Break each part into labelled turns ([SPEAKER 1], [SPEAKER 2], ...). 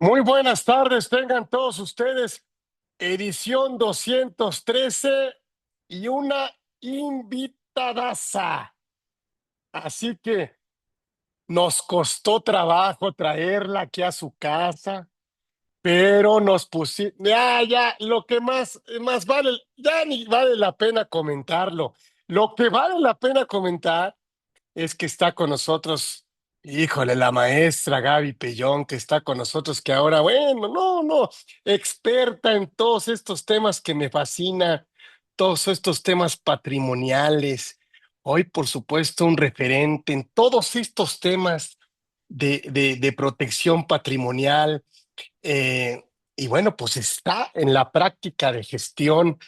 [SPEAKER 1] Muy buenas tardes, tengan todos ustedes edición 213 y una invitadaza. Así que nos costó trabajo traerla aquí a su casa, pero nos pusimos, ya, lo que más vale, ya ni vale la pena comentarlo. Lo que vale la pena comentar es que está con nosotros, híjole, la maestra Gaby Pellón, que está con nosotros, que ahora, bueno, no, experta en todos estos temas que me fascina, todos estos temas patrimoniales. Hoy, por supuesto, un referente en todos estos temas de protección patrimonial. eh, y bueno, pues está en la práctica de gestión,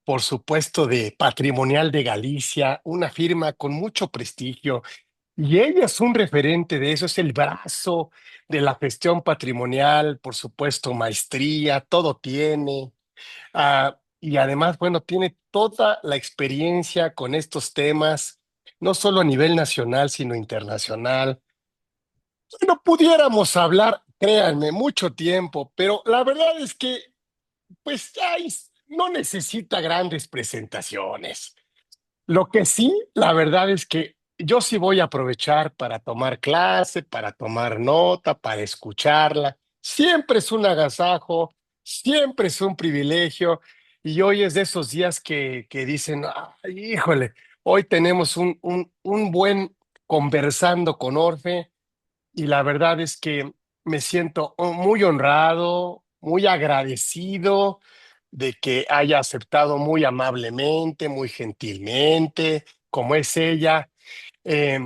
[SPEAKER 1] por supuesto, de Patrimonial de Galicia, una firma con mucho prestigio y ella es un referente de eso, es el brazo de la gestión patrimonial, por supuesto, maestría, todo tiene. Y además, bueno, tiene toda la experiencia con estos temas, no solo a nivel nacional, sino internacional. No pudiéramos hablar, créanme, mucho tiempo, pero la verdad es que, pues, no necesita grandes presentaciones. Lo que sí, la verdad es que yo sí voy a aprovechar para tomar clase, para tomar nota, para escucharla. Siempre es un agasajo, siempre es un privilegio. Y hoy es de esos días que dicen, "Ay, híjole, hoy tenemos un buen conversando con Orfe". Y la verdad es que me siento muy honrado, muy agradecido de que haya aceptado muy amablemente, muy gentilmente, como es ella. Eh,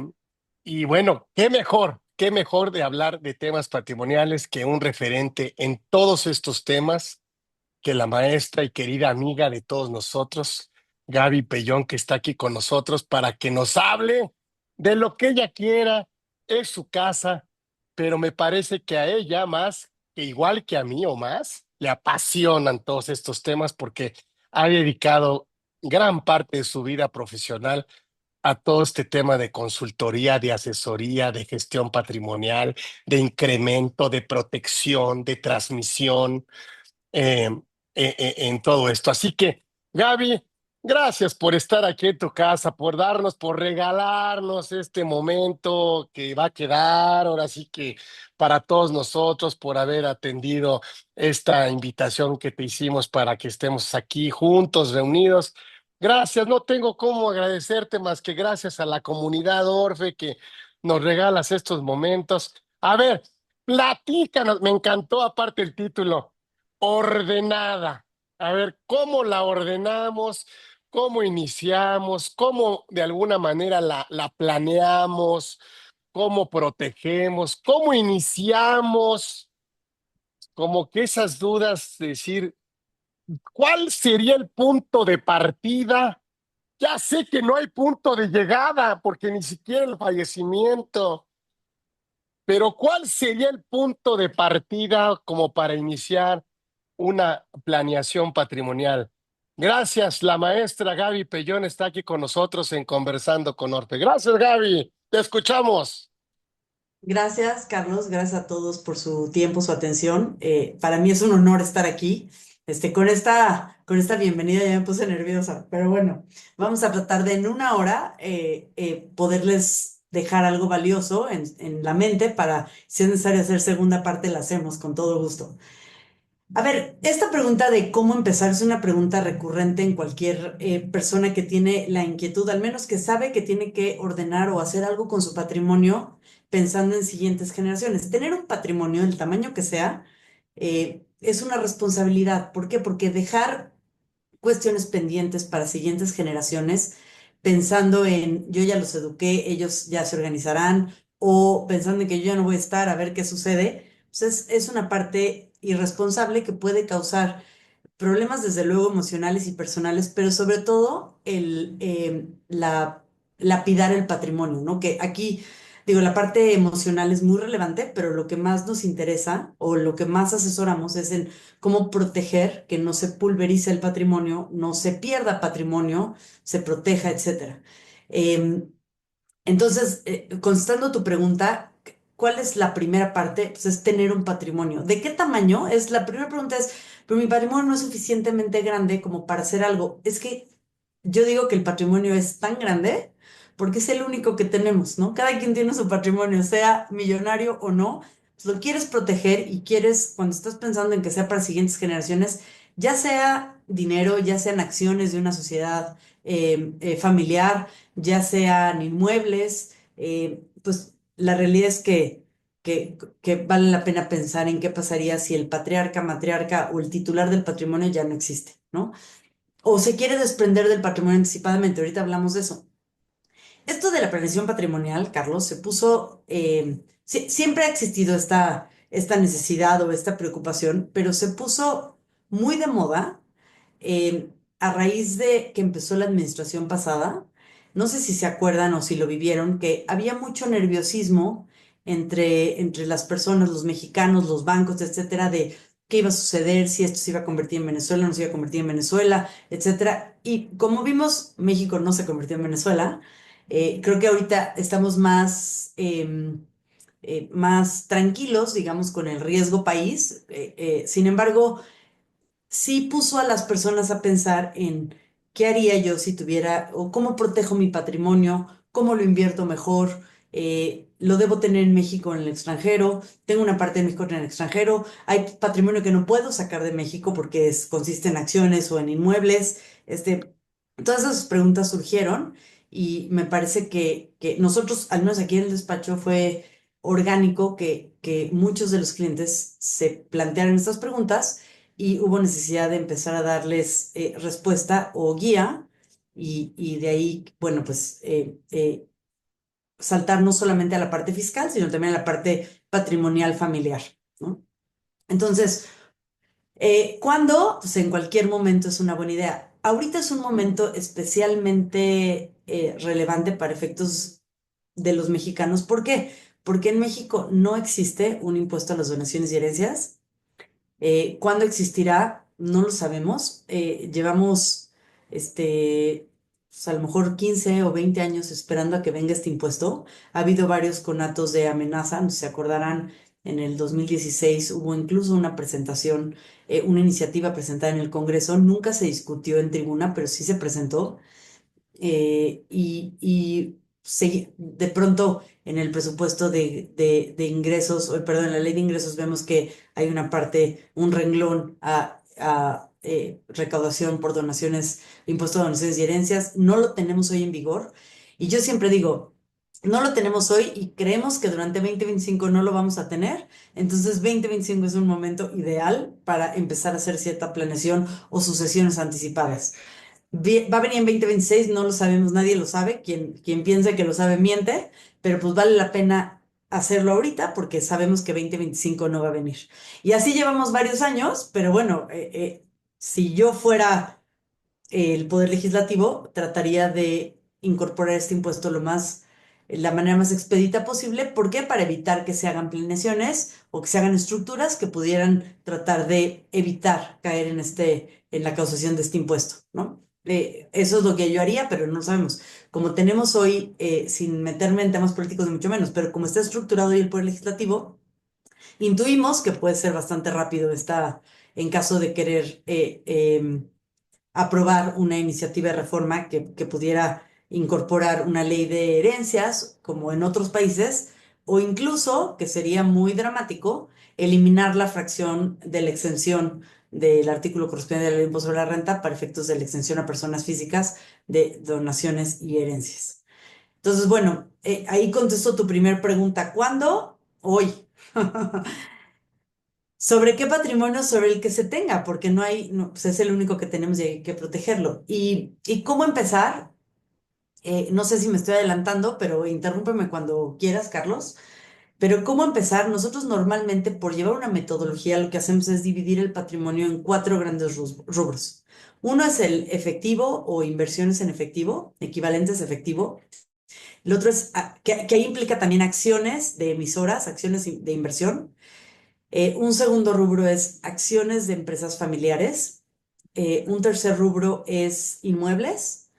[SPEAKER 1] y bueno, qué mejor de hablar de temas patrimoniales que un referente en todos estos temas, que la maestra y querida amiga de todos nosotros, Gaby Pellón, que está aquí con nosotros para que nos hable de lo que ella quiera. Es su casa, pero me parece que a ella más, que igual que a mí o más, le apasionan todos estos temas porque ha dedicado gran parte de su vida profesional a todo este tema de consultoría, de asesoría, de gestión patrimonial, de incremento, de protección, de transmisión, eh, en todo esto. Así que, Gaby, gracias por estar aquí en tu casa, por darnos, por regalarnos este momento que va a quedar, ahora sí que para todos nosotros, por haber atendido esta invitación que te hicimos para que estemos aquí juntos, reunidos. Gracias, no tengo cómo agradecerte más que gracias a la comunidad Orfe que nos regalas estos momentos. A ver, platícanos, me encantó aparte el título ordenada. A ver, ¿cómo la ordenamos? ¿Cómo iniciamos? ¿Cómo de alguna manera la planeamos? ¿Cómo protegemos? ¿Cómo iniciamos? Como que esas dudas, decir, ¿cuál sería el punto de partida? Ya sé que no hay punto de llegada, porque ni siquiera el fallecimiento. Pero ¿cuál sería el punto de partida como para iniciar una planeación patrimonial? Gracias, la maestra Gaby Pellón está aquí con nosotros en Conversando con Orfe. Gracias, Gaby, te escuchamos.
[SPEAKER 2] Gracias, Carlos. Gracias a todos por su tiempo, su atención. Para mí es un honor estar aquí. Con esta bienvenida ya me puse nerviosa, pero bueno, vamos a tratar de en una hora poderles dejar algo valioso en la mente para, si es necesario hacer segunda parte, la hacemos con todo gusto. A ver, esta pregunta de cómo empezar es una pregunta recurrente en cualquier persona que tiene la inquietud, al menos que sabe que tiene que ordenar o hacer algo con su patrimonio pensando en siguientes generaciones. Tener un patrimonio, del tamaño que sea, es una responsabilidad. ¿Por qué? Porque dejar cuestiones pendientes para siguientes generaciones, pensando en yo ya los eduqué, ellos ya se organizarán, o pensando en que yo ya no voy a estar a ver qué sucede, pues es una parte irresponsable que puede causar problemas desde luego emocionales y personales, pero sobre todo la lapidar el patrimonio, ¿no? Que aquí, digo, la parte emocional es muy relevante, pero lo que más nos interesa o lo que más asesoramos es en cómo proteger que no se pulverice el patrimonio, no se pierda patrimonio, se proteja, etcétera. Entonces, contestando tu pregunta, ¿cuál es la primera parte? Pues es tener un patrimonio. ¿De qué tamaño? La primera pregunta es, pero mi patrimonio no es suficientemente grande como para hacer algo. Es que yo digo que el patrimonio es tan grande porque es el único que tenemos, ¿no? Cada quien tiene su patrimonio, sea millonario o no, pues lo quieres proteger y quieres, cuando estás pensando en que sea para siguientes generaciones, ya sea dinero, ya sean acciones de una sociedad familiar, ya sean inmuebles, pues la realidad es que vale la pena pensar en qué pasaría si el patriarca, matriarca o el titular del patrimonio ya no existe, ¿no? O se quiere desprender del patrimonio anticipadamente. Ahorita hablamos de eso. Esto de la planeación patrimonial, Carlos, se puso, siempre ha existido esta necesidad o esta preocupación, pero se puso muy de moda a raíz de que empezó la administración pasada. No sé si se acuerdan o si lo vivieron, que había mucho nerviosismo entre las personas, los mexicanos, los bancos, etcétera, de qué iba a suceder, si esto se iba a convertir en Venezuela, no se iba a convertir en Venezuela, etcétera. Y como vimos, México no se convirtió en Venezuela. Creo que ahorita estamos más tranquilos, digamos, con el riesgo país. Sin embargo, sí puso a las personas a pensar en qué haría yo si tuviera, o cómo protejo mi patrimonio, cómo lo invierto mejor, lo debo tener en México o en el extranjero, tengo una parte de México en el extranjero, hay patrimonio que no puedo sacar de México porque consiste en acciones o en inmuebles, todas esas preguntas surgieron y me parece que nosotros, al menos aquí en el despacho, fue orgánico que muchos de los clientes se plantearan estas preguntas y hubo necesidad de empezar a darles respuesta o guía y de ahí, bueno, pues saltar no solamente a la parte fiscal, sino también a la parte patrimonial familiar, ¿no? Entonces, ¿cuándo? Pues en cualquier momento es una buena idea. Ahorita es un momento especialmente relevante para efectos de los mexicanos. ¿Por qué? Porque en México no existe un impuesto a las donaciones y herencias. ¿Cuándo existirá? No lo sabemos. Llevamos, pues a lo mejor 15 o 20 años esperando a que venga este impuesto. Ha habido varios conatos de amenaza, no sé si se acordarán, en el 2016 hubo incluso una presentación, una iniciativa presentada en el Congreso. Nunca se discutió en tribuna, pero sí se presentó de pronto en el presupuesto de ingresos, o perdón, en la ley de ingresos vemos que hay una parte, un renglón a recaudación por donaciones, impuesto a donaciones y herencias. No lo tenemos hoy en vigor. Y yo siempre digo, no lo tenemos hoy y creemos que durante 2025 no lo vamos a tener. Entonces 2025 es un momento ideal para empezar a hacer cierta planeación o sucesiones anticipadas. Va a venir en 2026, no lo sabemos, nadie lo sabe. Quien piense que lo sabe miente, pero pues vale la pena hacerlo ahorita porque sabemos que 2025 no va a venir. Y así llevamos varios años, pero bueno, si yo fuera el Poder Legislativo, trataría de incorporar este impuesto la manera más expedita posible. ¿Por qué? Para evitar que se hagan planeaciones o que se hagan estructuras que pudieran tratar de evitar caer en la causación de este impuesto, ¿no? Eso es lo que yo haría, pero no lo sabemos. Como tenemos hoy, sin meterme en temas políticos ni mucho menos, pero como está estructurado hoy el Poder Legislativo, intuimos que puede ser bastante rápido en caso de querer aprobar una iniciativa de reforma que pudiera incorporar una ley de herencias, como en otros países, o incluso, que sería muy dramático, eliminar la fracción de la exención del artículo correspondiente de la ley de impuesto sobre la renta para efectos de la exención a personas físicas de donaciones y herencias. Entonces, bueno, ahí contesto tu primer pregunta. ¿Cuándo? Hoy. ¿Sobre qué patrimonio? Sobre el que se tenga, porque no hay, no, pues es el único que tenemos y hay que protegerlo. ¿Y cómo empezar? No sé si me estoy adelantando, pero interrúmpeme cuando quieras, Carlos. Pero ¿cómo empezar? Nosotros normalmente, por llevar una metodología, lo que hacemos es dividir el patrimonio en cuatro grandes rubros. Uno es el efectivo o inversiones en efectivo, equivalentes a efectivo. El otro es, que ahí implica también acciones de emisoras, acciones de inversión. Un segundo rubro es acciones de empresas familiares. Un tercer rubro es inmuebles.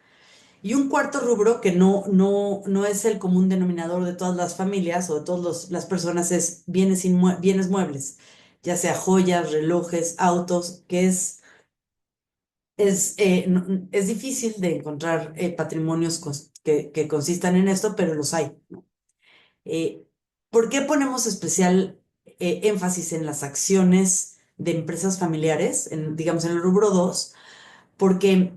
[SPEAKER 2] Y un cuarto rubro que no es el común denominador de todas las familias o de todas las personas es bienes muebles, ya sea joyas, relojes, autos, que es difícil de encontrar patrimonios que consistan en esto, pero los hay, ¿no? Eh, ¿Por qué ponemos especial énfasis en las acciones de empresas familiares, digamos en el rubro 2? Porque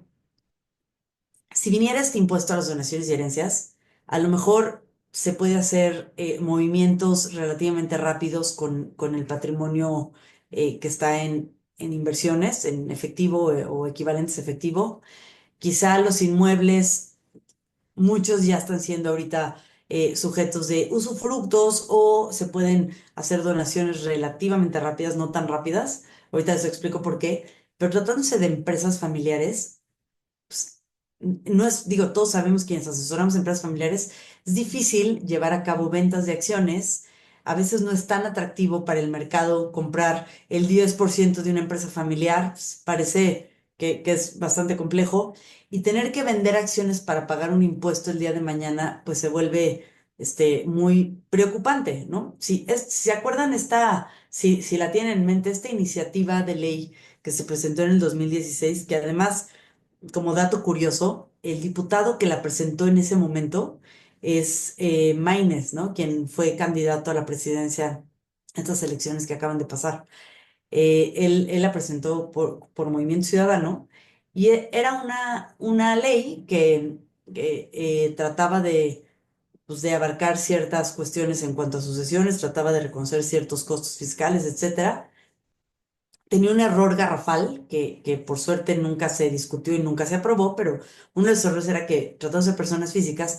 [SPEAKER 2] si viniera este impuesto a las donaciones y herencias, a lo mejor se puede hacer movimientos relativamente rápidos con el patrimonio que está en inversiones, en efectivo o equivalentes a efectivo. Quizá los inmuebles, muchos ya están siendo ahorita sujetos de usufructos o se pueden hacer donaciones relativamente rápidas, no tan rápidas. Ahorita les explico por qué. Pero tratándose de empresas familiares, pues, no es, digo, todos sabemos quienes asesoramos empresas familiares, es difícil llevar a cabo ventas de acciones. A veces no es tan atractivo para el mercado comprar el 10% de una empresa familiar. Pues, parece que es bastante complejo. Y tener que vender acciones para pagar un impuesto el día de mañana, pues se vuelve muy preocupante, ¿no? Si se acuerdan si la tienen en mente, esta iniciativa de ley que se presentó en el 2016, que además como dato curioso, el diputado que la presentó en ese momento es Maínez, ¿no? Quien fue candidato a la presidencia en estas elecciones que acaban de pasar. Él la presentó por Movimiento Ciudadano y era una ley que trataba pues, de abarcar ciertas cuestiones en cuanto a sucesiones, trataba de reconocer ciertos costos fiscales, etcétera. Tenía un error garrafal que por suerte nunca se discutió y nunca se aprobó, pero uno de los errores era que tratándose de personas físicas,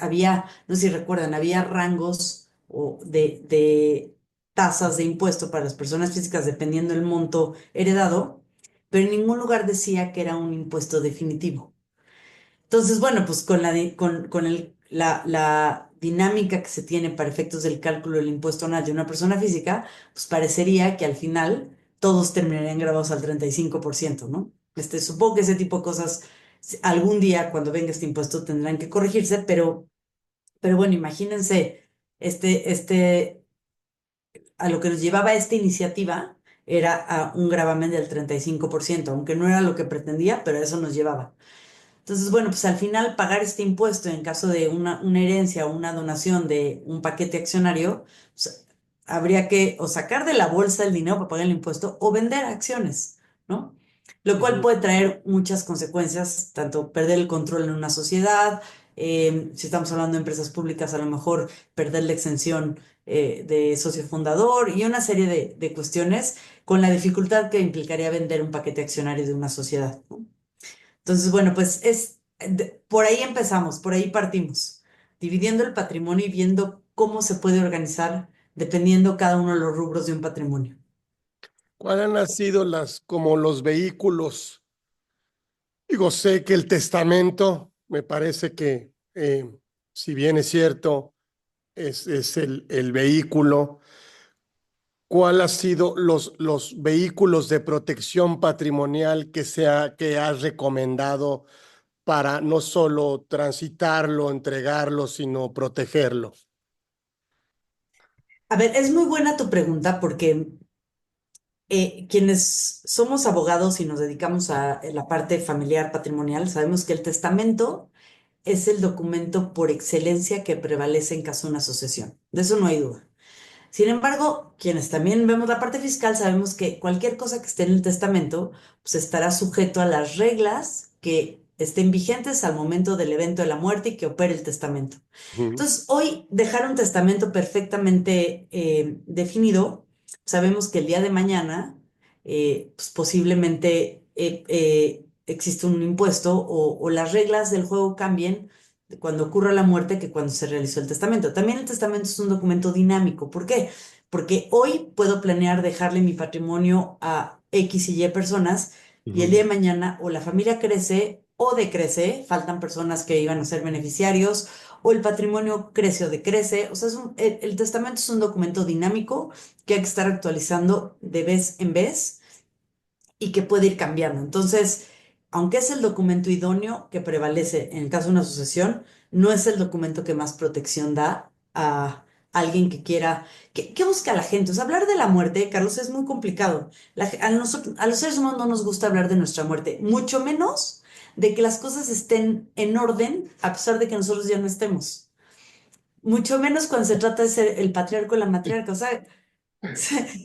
[SPEAKER 2] no sé si recuerdan, había rangos de tasas de impuesto para las personas físicas dependiendo del monto heredado, pero en ningún lugar decía que era un impuesto definitivo. Entonces, bueno, pues con la dinámica que se tiene para efectos del cálculo del impuesto anual de una persona física, pues parecería que al final todos terminarían grabados al 35%, ¿no? Supongo que ese tipo de cosas algún día cuando venga este impuesto tendrán que corregirse, pero bueno, imagínense, a lo que nos llevaba esta iniciativa era a un gravamen del 35%, aunque no era lo que pretendía, pero a eso nos llevaba. Entonces, bueno, pues al final pagar este impuesto en caso de una herencia o una donación de un paquete accionario, pues, habría que o sacar de la bolsa el dinero para pagar el impuesto o vender acciones, ¿no? Lo cual
[SPEAKER 1] Ujú.
[SPEAKER 2] puede traer muchas consecuencias, tanto perder el control en una sociedad, si estamos hablando de empresas públicas, a lo mejor perder la exención de socio fundador y una serie de cuestiones con la dificultad que implicaría vender un paquete accionario de una sociedad, ¿no? Entonces, bueno, pues por ahí empezamos, por ahí partimos, dividiendo el patrimonio y viendo cómo se puede organizar dependiendo cada uno de los rubros de un patrimonio.
[SPEAKER 1] ¿Cuáles han sido como los vehículos? Digo, sé que el testamento, me parece que, si bien es cierto, es el vehículo. ¿Cuál ha sido los vehículos de protección patrimonial que has recomendado para no solo transitarlo, entregarlo, sino protegerlo?
[SPEAKER 2] A ver, es muy buena tu pregunta porque quienes somos abogados y nos dedicamos a la parte familiar patrimonial, sabemos que el testamento es el documento por excelencia que prevalece en caso de una sucesión. De eso no hay duda. Sin embargo, quienes también vemos la parte fiscal sabemos que cualquier cosa que esté en el testamento pues estará sujeto a las reglas que estén vigentes al momento del evento de la muerte y que opere el testamento.
[SPEAKER 1] Ujú,
[SPEAKER 2] Entonces, hoy dejar un testamento perfectamente definido, sabemos que el día de mañana pues posiblemente existe un impuesto o las reglas del juego cambien cuando ocurra la muerte que cuando se realizó el testamento. También el testamento es un documento dinámico. ¿Por qué? Porque hoy puedo planear dejarle mi patrimonio a X y Y personas y el día
[SPEAKER 1] ujú.
[SPEAKER 2] de mañana o la familia crece o decrece, faltan personas que iban a ser beneficiarios o el patrimonio crece o decrece. O sea, el testamento es un documento dinámico que hay que estar actualizando de vez en vez y que puede ir cambiando. Entonces, aunque es el documento idóneo que prevalece en el caso de una sucesión, no es el documento que más protección da a alguien que quiera. ¿Qué busca la gente? O sea, hablar de la muerte, Carlos, es muy complicado. A los seres humanos no nos gusta hablar de nuestra muerte, mucho menos de que las cosas estén en orden a pesar de que nosotros ya no estemos. Mucho menos cuando se trata de ser el patriarca o la matriarca. O sea,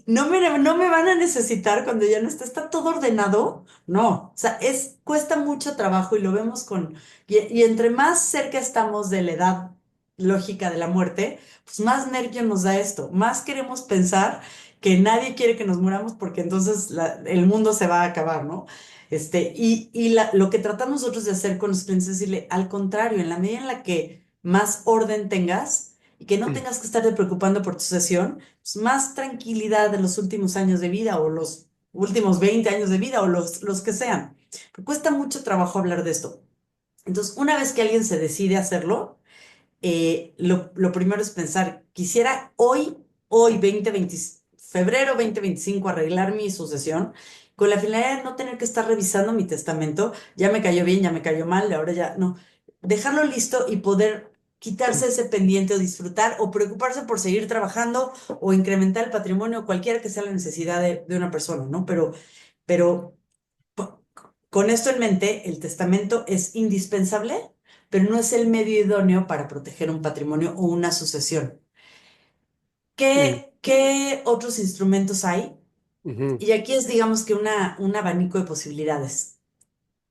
[SPEAKER 2] no me van a necesitar cuando ya no está todo ordenado. No, o sea, cuesta mucho trabajo y lo vemos y entre más cerca estamos de la edad lógica de la muerte, pues más nervio nos da esto, más queremos pensar que nadie quiere que nos muramos porque entonces el mundo se va a acabar, ¿no? Lo que tratamos nosotros de hacer con los clientes es decirle, al contrario, en la medida en la que más orden tengas y que no tengas que estarte preocupando por tu sesión, pues, más tranquilidad de los últimos años de vida o los últimos 20 años de vida o los que sean. Pero cuesta mucho trabajo hablar de esto. Entonces, una vez que alguien se decide hacerlo, lo primero es pensar, quisiera hoy 2020, febrero 2025, arreglar mi sucesión con la finalidad de no tener que estar revisando mi testamento, ya me cayó bien, ya me cayó mal, ahora ya no, dejarlo listo y poder quitarse ese pendiente o disfrutar o preocuparse por seguir trabajando o incrementar el patrimonio, cualquiera que sea la necesidad de una persona, ¿no? Pero po- con esto en mente, el testamento es indispensable, pero no es el medio idóneo para proteger un patrimonio o una sucesión.
[SPEAKER 1] Mm,
[SPEAKER 2] ¿Qué otros instrumentos hay?
[SPEAKER 1] ujú,
[SPEAKER 2] Y aquí es, digamos que un abanico de posibilidades.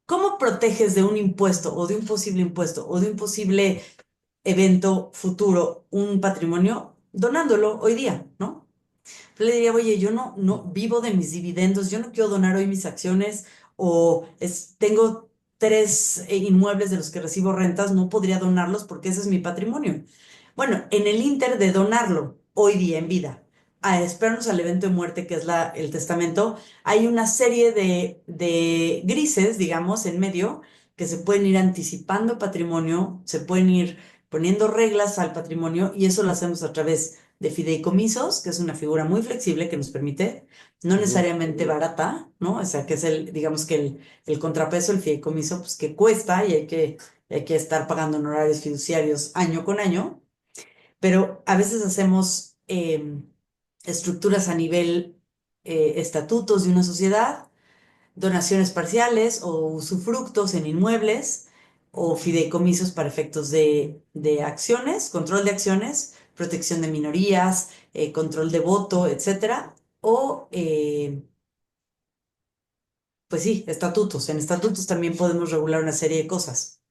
[SPEAKER 2] ¿Cómo proteges de un impuesto o de un posible impuesto o de un posible evento futuro un patrimonio? Donándolo hoy día, ¿no? Yo le diría, oye, yo no vivo de mis dividendos, yo no quiero donar hoy mis acciones tengo tres inmuebles de los que recibo rentas, no podría donarlos porque ese es mi patrimonio. Bueno, en el inter de donarlo hoy día en vida, a esperarnos al evento de muerte que es el testamento, hay una serie de grises, digamos, en medio, que se pueden ir anticipando patrimonio, se pueden ir poniendo reglas al patrimonio y eso lo hacemos a través de fideicomisos, que es una figura muy flexible que nos permite, no
[SPEAKER 1] ujú,
[SPEAKER 2] necesariamente barata, ¿no? O sea, que es digamos que el contrapeso, el fideicomiso, pues que cuesta y hay que estar pagando honorarios fiduciarios año con año, pero a veces hacemos estructuras a nivel estatutos de una sociedad, donaciones parciales o usufructos en inmuebles o fideicomisos para efectos de acciones, control de acciones, protección de minorías, control de voto, etcétera. Pues sí, estatutos. En estatutos también podemos regular una serie de cosas.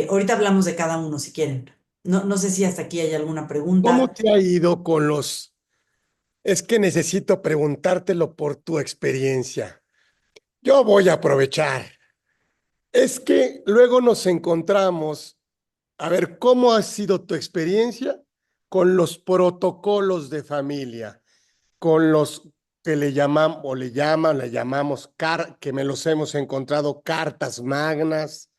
[SPEAKER 2] Ahorita hablamos de cada uno si quieren. No sé si hasta aquí hay alguna
[SPEAKER 1] ¿Cómo
[SPEAKER 2] pregunta.
[SPEAKER 1] te ha ido con los... Es que necesito preguntártelo por tu experiencia. Yo voy a aprovechar. Es que luego nos encontramos, a ver, ¿cómo ha sido tu experiencia con los protocolos de familia? Con los que le llaman o le llamamos que me los hemos encontrado cartas magnas,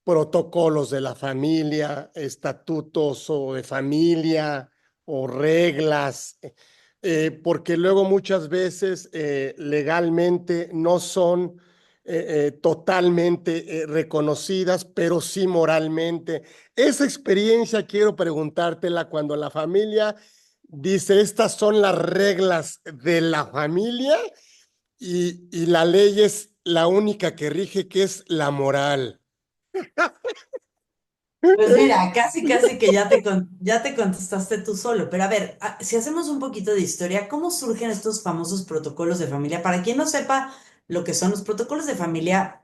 [SPEAKER 1] protocolos de la familia, estatutos o de familia o reglas, porque luego muchas veces legalmente no son totalmente reconocidas, pero sí moralmente. Esa experiencia quiero preguntártela cuando la familia dice, estas son las reglas de la familia y la ley es la única que rige, que es la moral.
[SPEAKER 2] Pues mira, casi que ya te contestaste tú solo, pero a ver, si hacemos un poquito de historia, ¿cómo surgen estos famosos protocolos de familia? Para quien no sepa lo que son los protocolos de familia,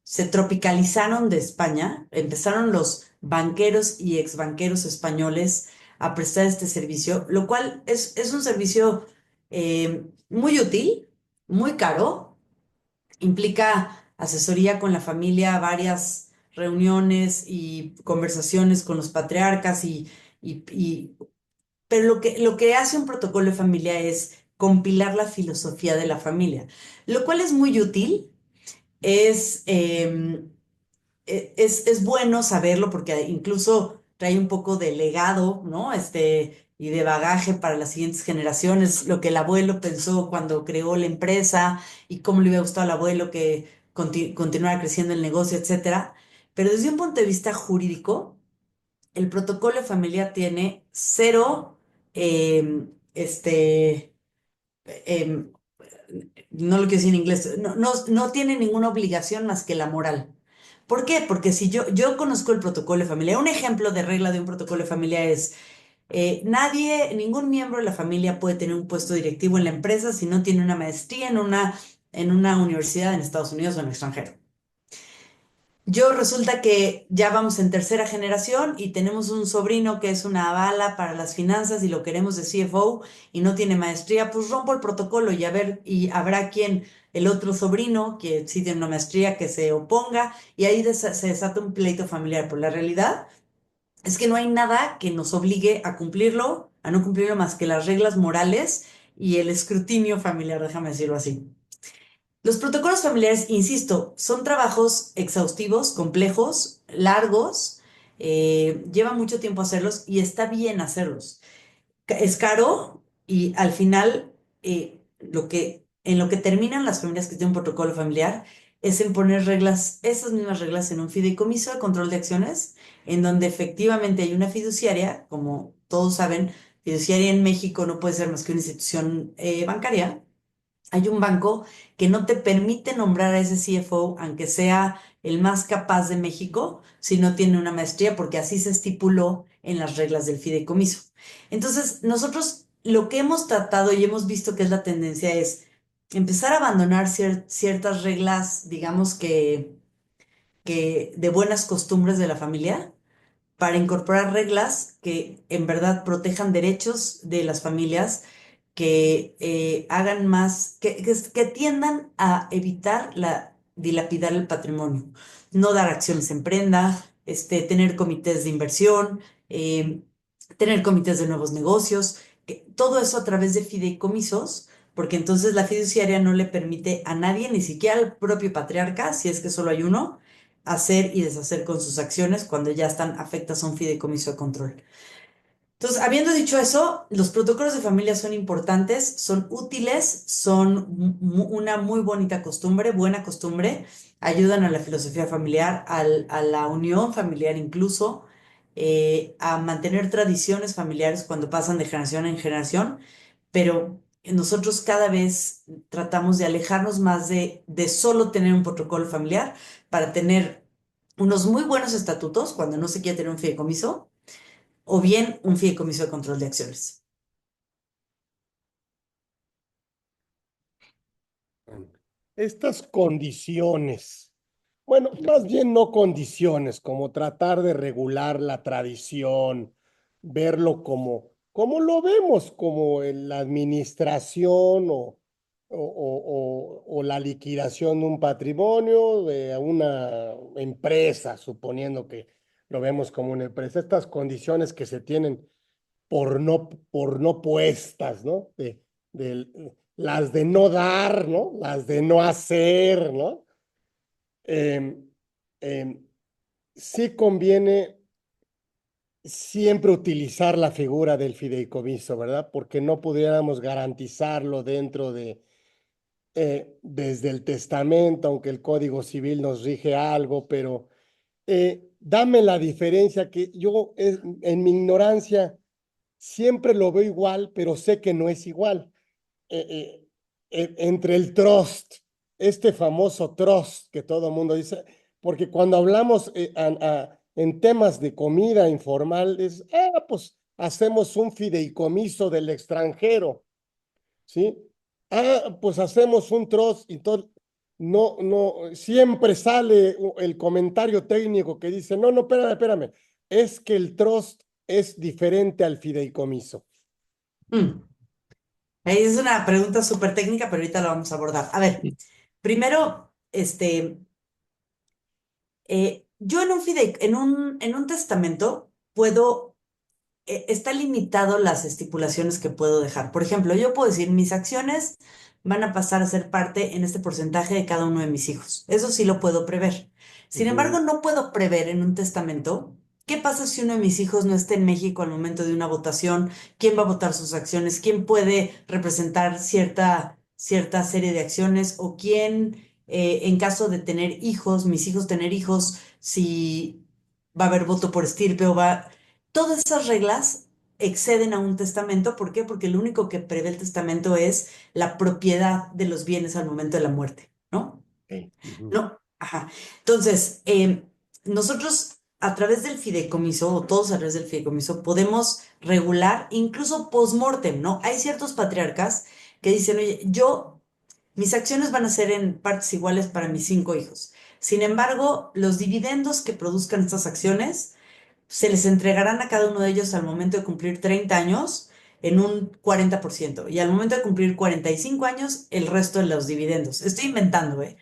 [SPEAKER 2] se tropicalizaron de España, empezaron los banqueros y exbanqueros españoles a prestar este servicio, lo cual es un servicio muy útil, muy caro, implica asesoría con la familia, varias reuniones y conversaciones con los patriarcas pero lo que hace un protocolo de familia es compilar la filosofía de la familia, lo cual es muy útil, es, es bueno saberlo porque incluso trae un poco de legado, ¿no? y de bagaje para las siguientes generaciones, lo que el abuelo pensó cuando creó la empresa y cómo le hubiera gustado al abuelo que continuara creciendo el negocio, etcétera. Pero desde un punto de vista jurídico, el protocolo de familia tiene cero, este, em, no lo quiero decir en inglés, no tiene ninguna obligación más que la moral. ¿Por qué? Porque si yo conozco el protocolo de familia, un ejemplo de regla de un protocolo de familia es, ningún miembro de la familia puede tener un puesto directivo en la empresa si no tiene una maestría en una universidad en Estados Unidos o en el extranjero. Yo resulta que ya vamos en tercera generación y tenemos un sobrino que es una bala para las finanzas y lo queremos de CFO y no tiene maestría, pues rompo el protocolo y a ver, y habrá quien, el otro sobrino que sí tiene una maestría, que se oponga y ahí se desata un pleito familiar. Pero la realidad es que no hay nada que nos obligue a cumplirlo, a no cumplirlo más que las reglas morales y el escrutinio familiar, déjame decirlo así. Los protocolos familiares, insisto, son trabajos exhaustivos, complejos, largos, lleva mucho tiempo hacerlos y está bien hacerlos. Es caro y al final en lo que terminan las familias que tienen un protocolo familiar es en poner reglas, esas mismas reglas en un fideicomiso de control de acciones, en donde efectivamente hay una fiduciaria, como todos saben, fiduciaria en México no puede ser más que una institución bancaria. Hay un banco que no te permite nombrar a ese CFO, aunque sea el más capaz de México, si no tiene una maestría, porque así se estipuló en las reglas del fideicomiso. Entonces, nosotros lo que hemos tratado y hemos visto que es la tendencia es empezar a abandonar ciertas reglas, digamos que de buenas costumbres de la familia para incorporar reglas que en verdad protejan derechos de las familias, que hagan más, que tiendan a evitar dilapidar el patrimonio, no dar acciones en prenda, tener comités de inversión, tener comités de nuevos negocios, todo eso a través de fideicomisos. Porque entonces la fiduciaria no le permite a nadie, ni siquiera al propio patriarca, si es que solo hay uno, hacer y deshacer con sus acciones cuando ya están afectas a un fideicomiso de control. Entonces, habiendo dicho eso, los protocolos de familia son importantes, son útiles, son una muy bonita costumbre, buena costumbre, ayudan a la filosofía familiar, a la unión familiar incluso, a mantener tradiciones familiares cuando pasan de generación en generación, pero nosotros cada vez tratamos de alejarnos más de solo tener un protocolo familiar para tener unos muy buenos estatutos cuando no se quiere tener un fideicomiso o bien un fideicomiso de control de acciones.
[SPEAKER 1] Estas condiciones, bueno, más bien no condiciones, como tratar de regular la tradición, verlo como lo vemos, como en la administración o la liquidación de un patrimonio de una empresa, suponiendo que lo vemos como una empresa. Estas condiciones que se tienen por no puestas, ¿no? Las de no dar, ¿no? Las de no hacer, ¿no? Em, em, sí conviene siempre utilizar la figura del fideicomiso, ¿verdad? Porque no pudiéramos garantizarlo desde el testamento, aunque el Código Civil nos rige algo, pero dame la diferencia que yo, en mi ignorancia, siempre lo veo igual, pero sé que no es igual. Entre el trust, este famoso trust que todo el mundo dice, porque cuando hablamos en temas de comida informal, es, pues hacemos un fideicomiso del extranjero, ¿sí? Pues hacemos un trust y todo. No, no, siempre sale el comentario técnico que dice, no, no, espérame, es que el trust es diferente al fideicomiso.
[SPEAKER 2] Mm. Ahí es una pregunta súper técnica, pero ahorita la vamos a abordar. A ver, primero, yo en un testamento puedo, está limitado las estipulaciones que puedo dejar. Por ejemplo, yo puedo decir, mis acciones van a pasar a ser parte en este porcentaje de cada uno de mis hijos. Eso sí lo puedo prever. Sin embargo,
[SPEAKER 1] Ujú.
[SPEAKER 2] no puedo prever en un testamento ¿Qué pasa si uno de mis hijos no está en México al momento de una votación? ¿Quién va a votar sus acciones? ¿Quién puede representar cierta serie de acciones? ¿O quién, en caso de tener hijos, mis hijos tener hijos, si va a haber voto por estirpe o va... Todas esas reglas exceden a un testamento. ¿Por qué? Porque lo único que prevé el testamento es la propiedad de los bienes al momento de la muerte, ¿no?
[SPEAKER 1] Sí. Ujú.
[SPEAKER 2] No, ajá. Entonces, nosotros a través del fideicomiso, o todos a través del fideicomiso, podemos regular incluso post-mortem, ¿no? Hay ciertos patriarcas que dicen, oye, mis acciones van a ser en partes iguales para mis 5 hijos. Sin embargo, los dividendos que produzcan estas acciones se les entregarán a cada uno de ellos al momento de cumplir 30 años en un 40% y al momento de cumplir 45 años el resto de los dividendos. Estoy inventando, ¿eh?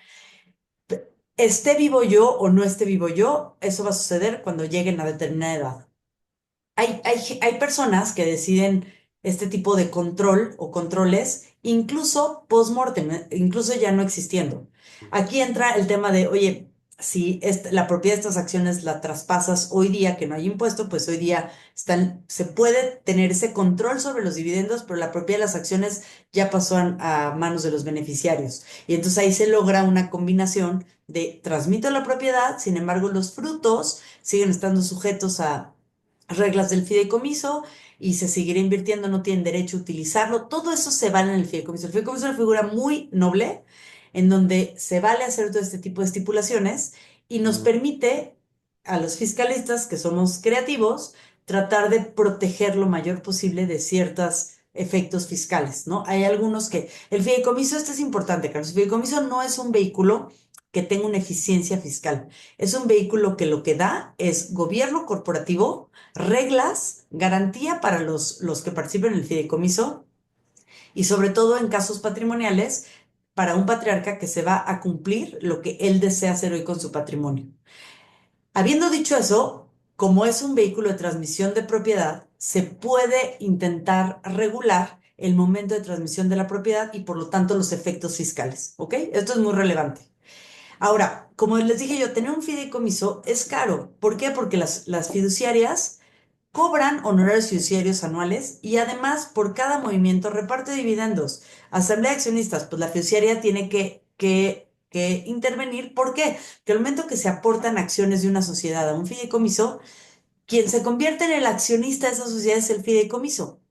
[SPEAKER 2] Esté vivo yo o no esté vivo yo, eso va a suceder cuando lleguen a determinada edad. Hay personas que deciden este tipo de control o controles, incluso post-mortem, incluso ya no existiendo. Aquí entra el tema de, oye, si la propiedad de estas acciones la traspasas hoy día, que no hay impuesto, pues hoy día se puede tener ese control sobre los dividendos, pero la propiedad de las acciones ya pasó a manos de los beneficiarios. Y entonces ahí se logra una combinación de transmito la propiedad, sin embargo, los frutos siguen estando sujetos a reglas del fideicomiso y se seguirá invirtiendo, no tienen derecho a utilizarlo. Todo eso se vale en el fideicomiso. El fideicomiso es una figura muy noble en donde se vale hacer todo este tipo de estipulaciones y nos
[SPEAKER 1] Ujú.
[SPEAKER 2] permite a los fiscalistas, que somos creativos, tratar de proteger lo mayor posible de ciertos efectos fiscales, ¿no? Hay algunos que... El fideicomiso, este es importante, Carlos. El fideicomiso no es un vehículo que tenga una eficiencia fiscal. Es un vehículo que lo que da es gobierno corporativo, reglas, garantía para los que participen en el fideicomiso y sobre todo en casos patrimoniales para un patriarca que se va a cumplir lo que él desea hacer hoy con su patrimonio. Habiendo dicho eso, como es un vehículo de transmisión de propiedad, se puede intentar regular el momento de transmisión de la propiedad y por lo tanto los efectos fiscales, ¿ok? Esto es muy relevante. Ahora, como les dije yo, tener un fideicomiso es caro. ¿Por qué? Porque las fiduciarias cobran honorarios fiduciarios anuales y además por cada movimiento reparte dividendos. Asamblea de accionistas, pues la fiduciaria tiene que intervenir. ¿Por qué? Que al momento que se aportan acciones de una sociedad a un fideicomiso, quien se convierte en el accionista de esa sociedad es el fideicomiso.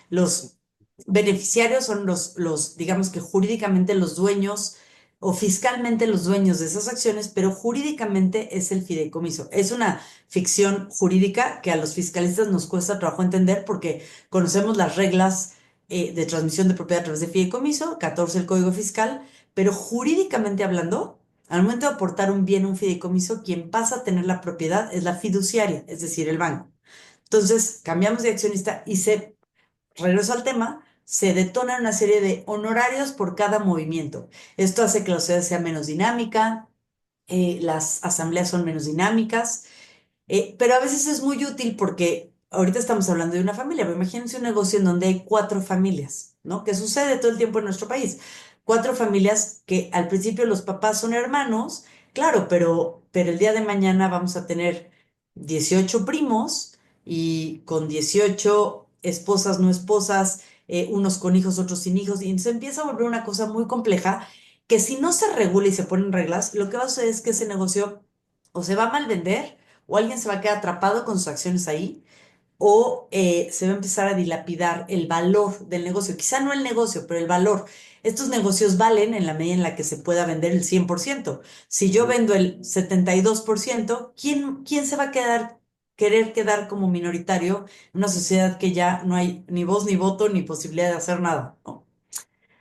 [SPEAKER 2] Los beneficiarios son digamos que jurídicamente los dueños o fiscalmente los dueños de esas acciones, pero jurídicamente es el fideicomiso. Es una ficción jurídica que a los fiscalistas nos cuesta trabajo entender porque conocemos las reglas de transmisión de propiedad a través de fideicomiso, 14 el Código Fiscal, pero jurídicamente hablando, al momento de aportar un bien a un fideicomiso, quien pasa a tener la propiedad es la fiduciaria, es decir, el banco. Entonces, cambiamos de accionista y regreso al tema, se detonan una serie de honorarios por cada movimiento. Esto hace que la sociedad sea menos dinámica, las asambleas son menos dinámicas, pero a veces es muy útil porque ahorita estamos hablando de una familia, pero imagínense un negocio en donde hay 4 familias, ¿no? Que sucede todo el tiempo en nuestro país. 4 familias que al principio los papás son hermanos, claro, pero el día de mañana vamos a tener 18 primos y con 18 esposas, no esposas, unos con hijos, otros sin hijos, y se empieza a volver una cosa muy compleja que si no se regula y se ponen reglas, lo que va a suceder es que ese negocio o se va a mal vender, o alguien se va a quedar atrapado con sus acciones ahí, o se va a empezar a dilapidar el valor del negocio. Quizá no el negocio, pero el valor. Estos negocios valen en la medida en la que se pueda vender el 100%. Si yo
[SPEAKER 1] Ujú.
[SPEAKER 2] vendo el 72%, ¿quién se va a querer quedar como minoritario en una sociedad que ya no hay ni voz ni voto ni posibilidad de hacer nada, ¿no?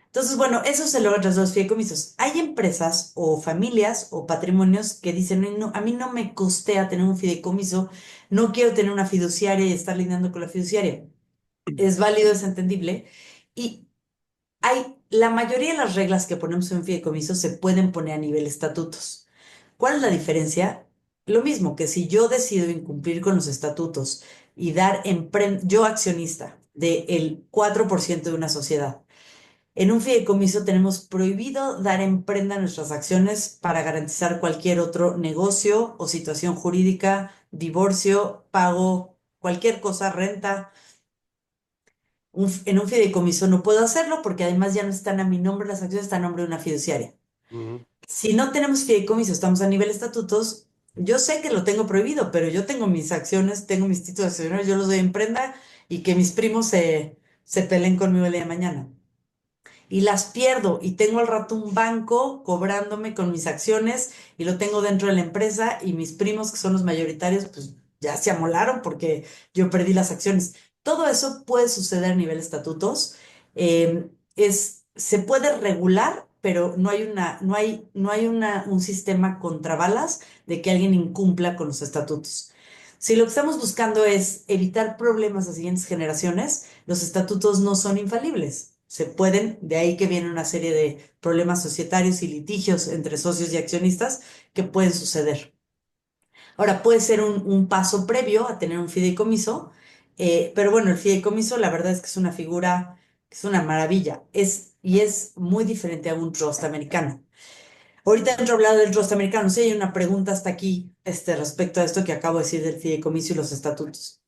[SPEAKER 2] Entonces, bueno, eso se logra tras los fideicomisos. Hay empresas o familias o patrimonios que dicen, "Ay, no, a mí no me costea tener un fideicomiso, no quiero tener una fiduciaria y estar lidiando con la fiduciaria". Es válido, es entendible. Y la mayoría de las reglas que ponemos en un fideicomiso se pueden poner a nivel estatutos. ¿Cuál es la diferencia? Lo mismo que si yo decido incumplir con los estatutos y yo accionista del 4% de una sociedad, En un fideicomiso tenemos prohibido dar en prenda nuestras acciones para garantizar cualquier otro negocio o situación jurídica, divorcio, pago, cualquier cosa, renta. En un fideicomiso no puedo hacerlo porque además ya no están a mi nombre, las acciones están a nombre de una fiduciaria.
[SPEAKER 1] Ujú.
[SPEAKER 2] Si no tenemos fideicomiso, estamos a nivel estatutos, yo sé que lo tengo prohibido, pero yo tengo mis acciones, tengo mis títulos accionarios, yo los doy en prenda y que mis primos se peleen conmigo el día de mañana. Y las pierdo y tengo al rato un banco cobrándome con mis acciones y lo tengo dentro de la empresa y mis primos, que son los mayoritarios, pues ya se amolaron porque yo perdí las acciones. Todo eso puede suceder a nivel estatutos. Se puede regular, pero no hay un sistema contra balas de que alguien incumpla con los estatutos. Si lo que estamos buscando es evitar problemas a siguientes generaciones, los estatutos no son infalibles. Se pueden, de ahí que viene una serie de problemas societarios y litigios entre socios y accionistas que pueden suceder. Ahora, puede ser un paso previo a tener un fideicomiso, pero bueno, el fideicomiso la verdad es que es una figura, que es una maravilla, y es muy diferente a un trust americano. Ahorita dentro de hablar del trust americano, sí hay una pregunta hasta aquí respecto a esto que acabo de decir del fideicomiso y los estatutos.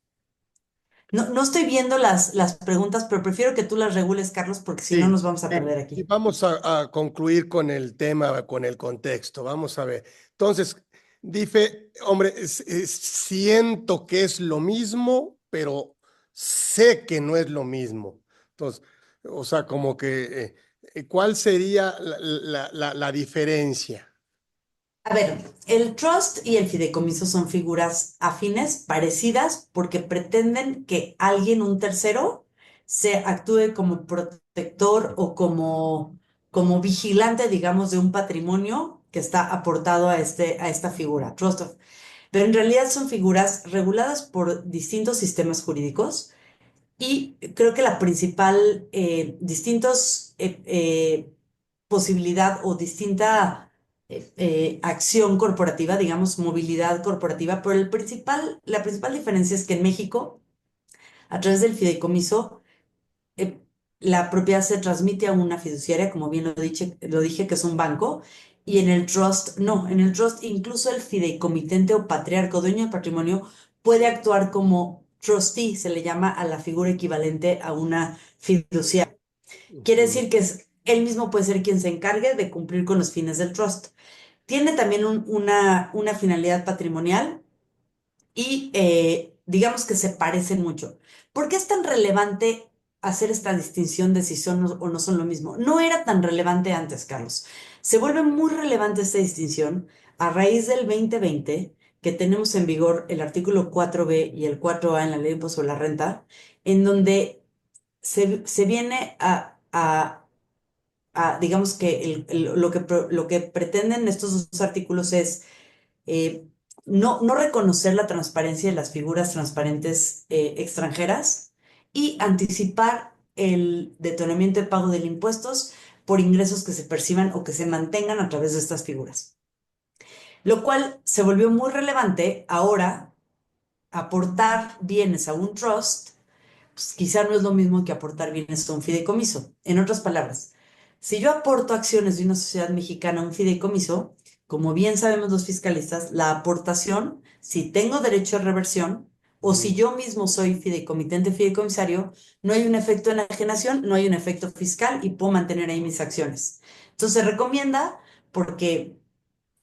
[SPEAKER 2] No, no estoy viendo las preguntas, pero prefiero que tú las regules, Carlos, porque si no
[SPEAKER 1] Sí,
[SPEAKER 2] nos vamos a perder
[SPEAKER 1] y
[SPEAKER 2] aquí.
[SPEAKER 1] vamos a concluir con el tema, con el contexto. Vamos a ver. Entonces, dice, hombre, siento que es lo mismo, pero sé que no es lo mismo. Entonces, o sea, como que, ¿cuál sería la diferencia?
[SPEAKER 2] A ver, el trust y el fideicomiso son figuras afines, parecidas, porque pretenden que alguien, un tercero, se actúe como protector o como vigilante, digamos, de un patrimonio que está aportado a esta figura, pero en realidad son figuras reguladas por distintos sistemas jurídicos y creo que la principal, distintos posibilidad o distinta acción corporativa, digamos, movilidad corporativa, pero la principal diferencia es que en México, a través del fideicomiso, eh, la propiedad se transmite a una fiduciaria, como bien lo dije, que es un banco, y en el trust, no, en el trust incluso el fideicomitente o patriarca, dueño del patrimonio, puede actuar como trustee, se le llama a la figura equivalente a una fiduciaria. Quiere
[SPEAKER 1] Ujú.
[SPEAKER 2] decir que él mismo puede ser quien se encargue de cumplir con los fines del trust. Tiene también una finalidad patrimonial y digamos que se parecen mucho. ¿Por qué es tan relevante hacer esta distinción de si son o no son lo mismo? No era tan relevante antes, Carlos. Se vuelve muy relevante esta distinción a raíz del 2020, que tenemos en vigor el artículo 4B y el 4A en la Ley de Impuesto sobre la Renta, en donde se viene digamos que lo que pretenden estos dos artículos es eh, no reconocer la transparencia de las figuras transparentes extranjeras y anticipar el detonamiento de pago de impuestos por ingresos que se perciban o que se mantengan a través de estas figuras. Lo cual se volvió muy relevante ahora aportar bienes a un trust pues, quizá no es lo mismo que aportar bienes a un fideicomiso. En otras palabras, si yo aporto acciones de una sociedad mexicana a un fideicomiso, como bien sabemos los fiscalistas, la aportación, si tengo derecho a reversión o si
[SPEAKER 1] Ujú.
[SPEAKER 2] yo mismo soy fideicomitente fideicomisario, no hay un efecto de enajenación, no hay un efecto fiscal y puedo mantener ahí mis acciones. Entonces se recomienda porque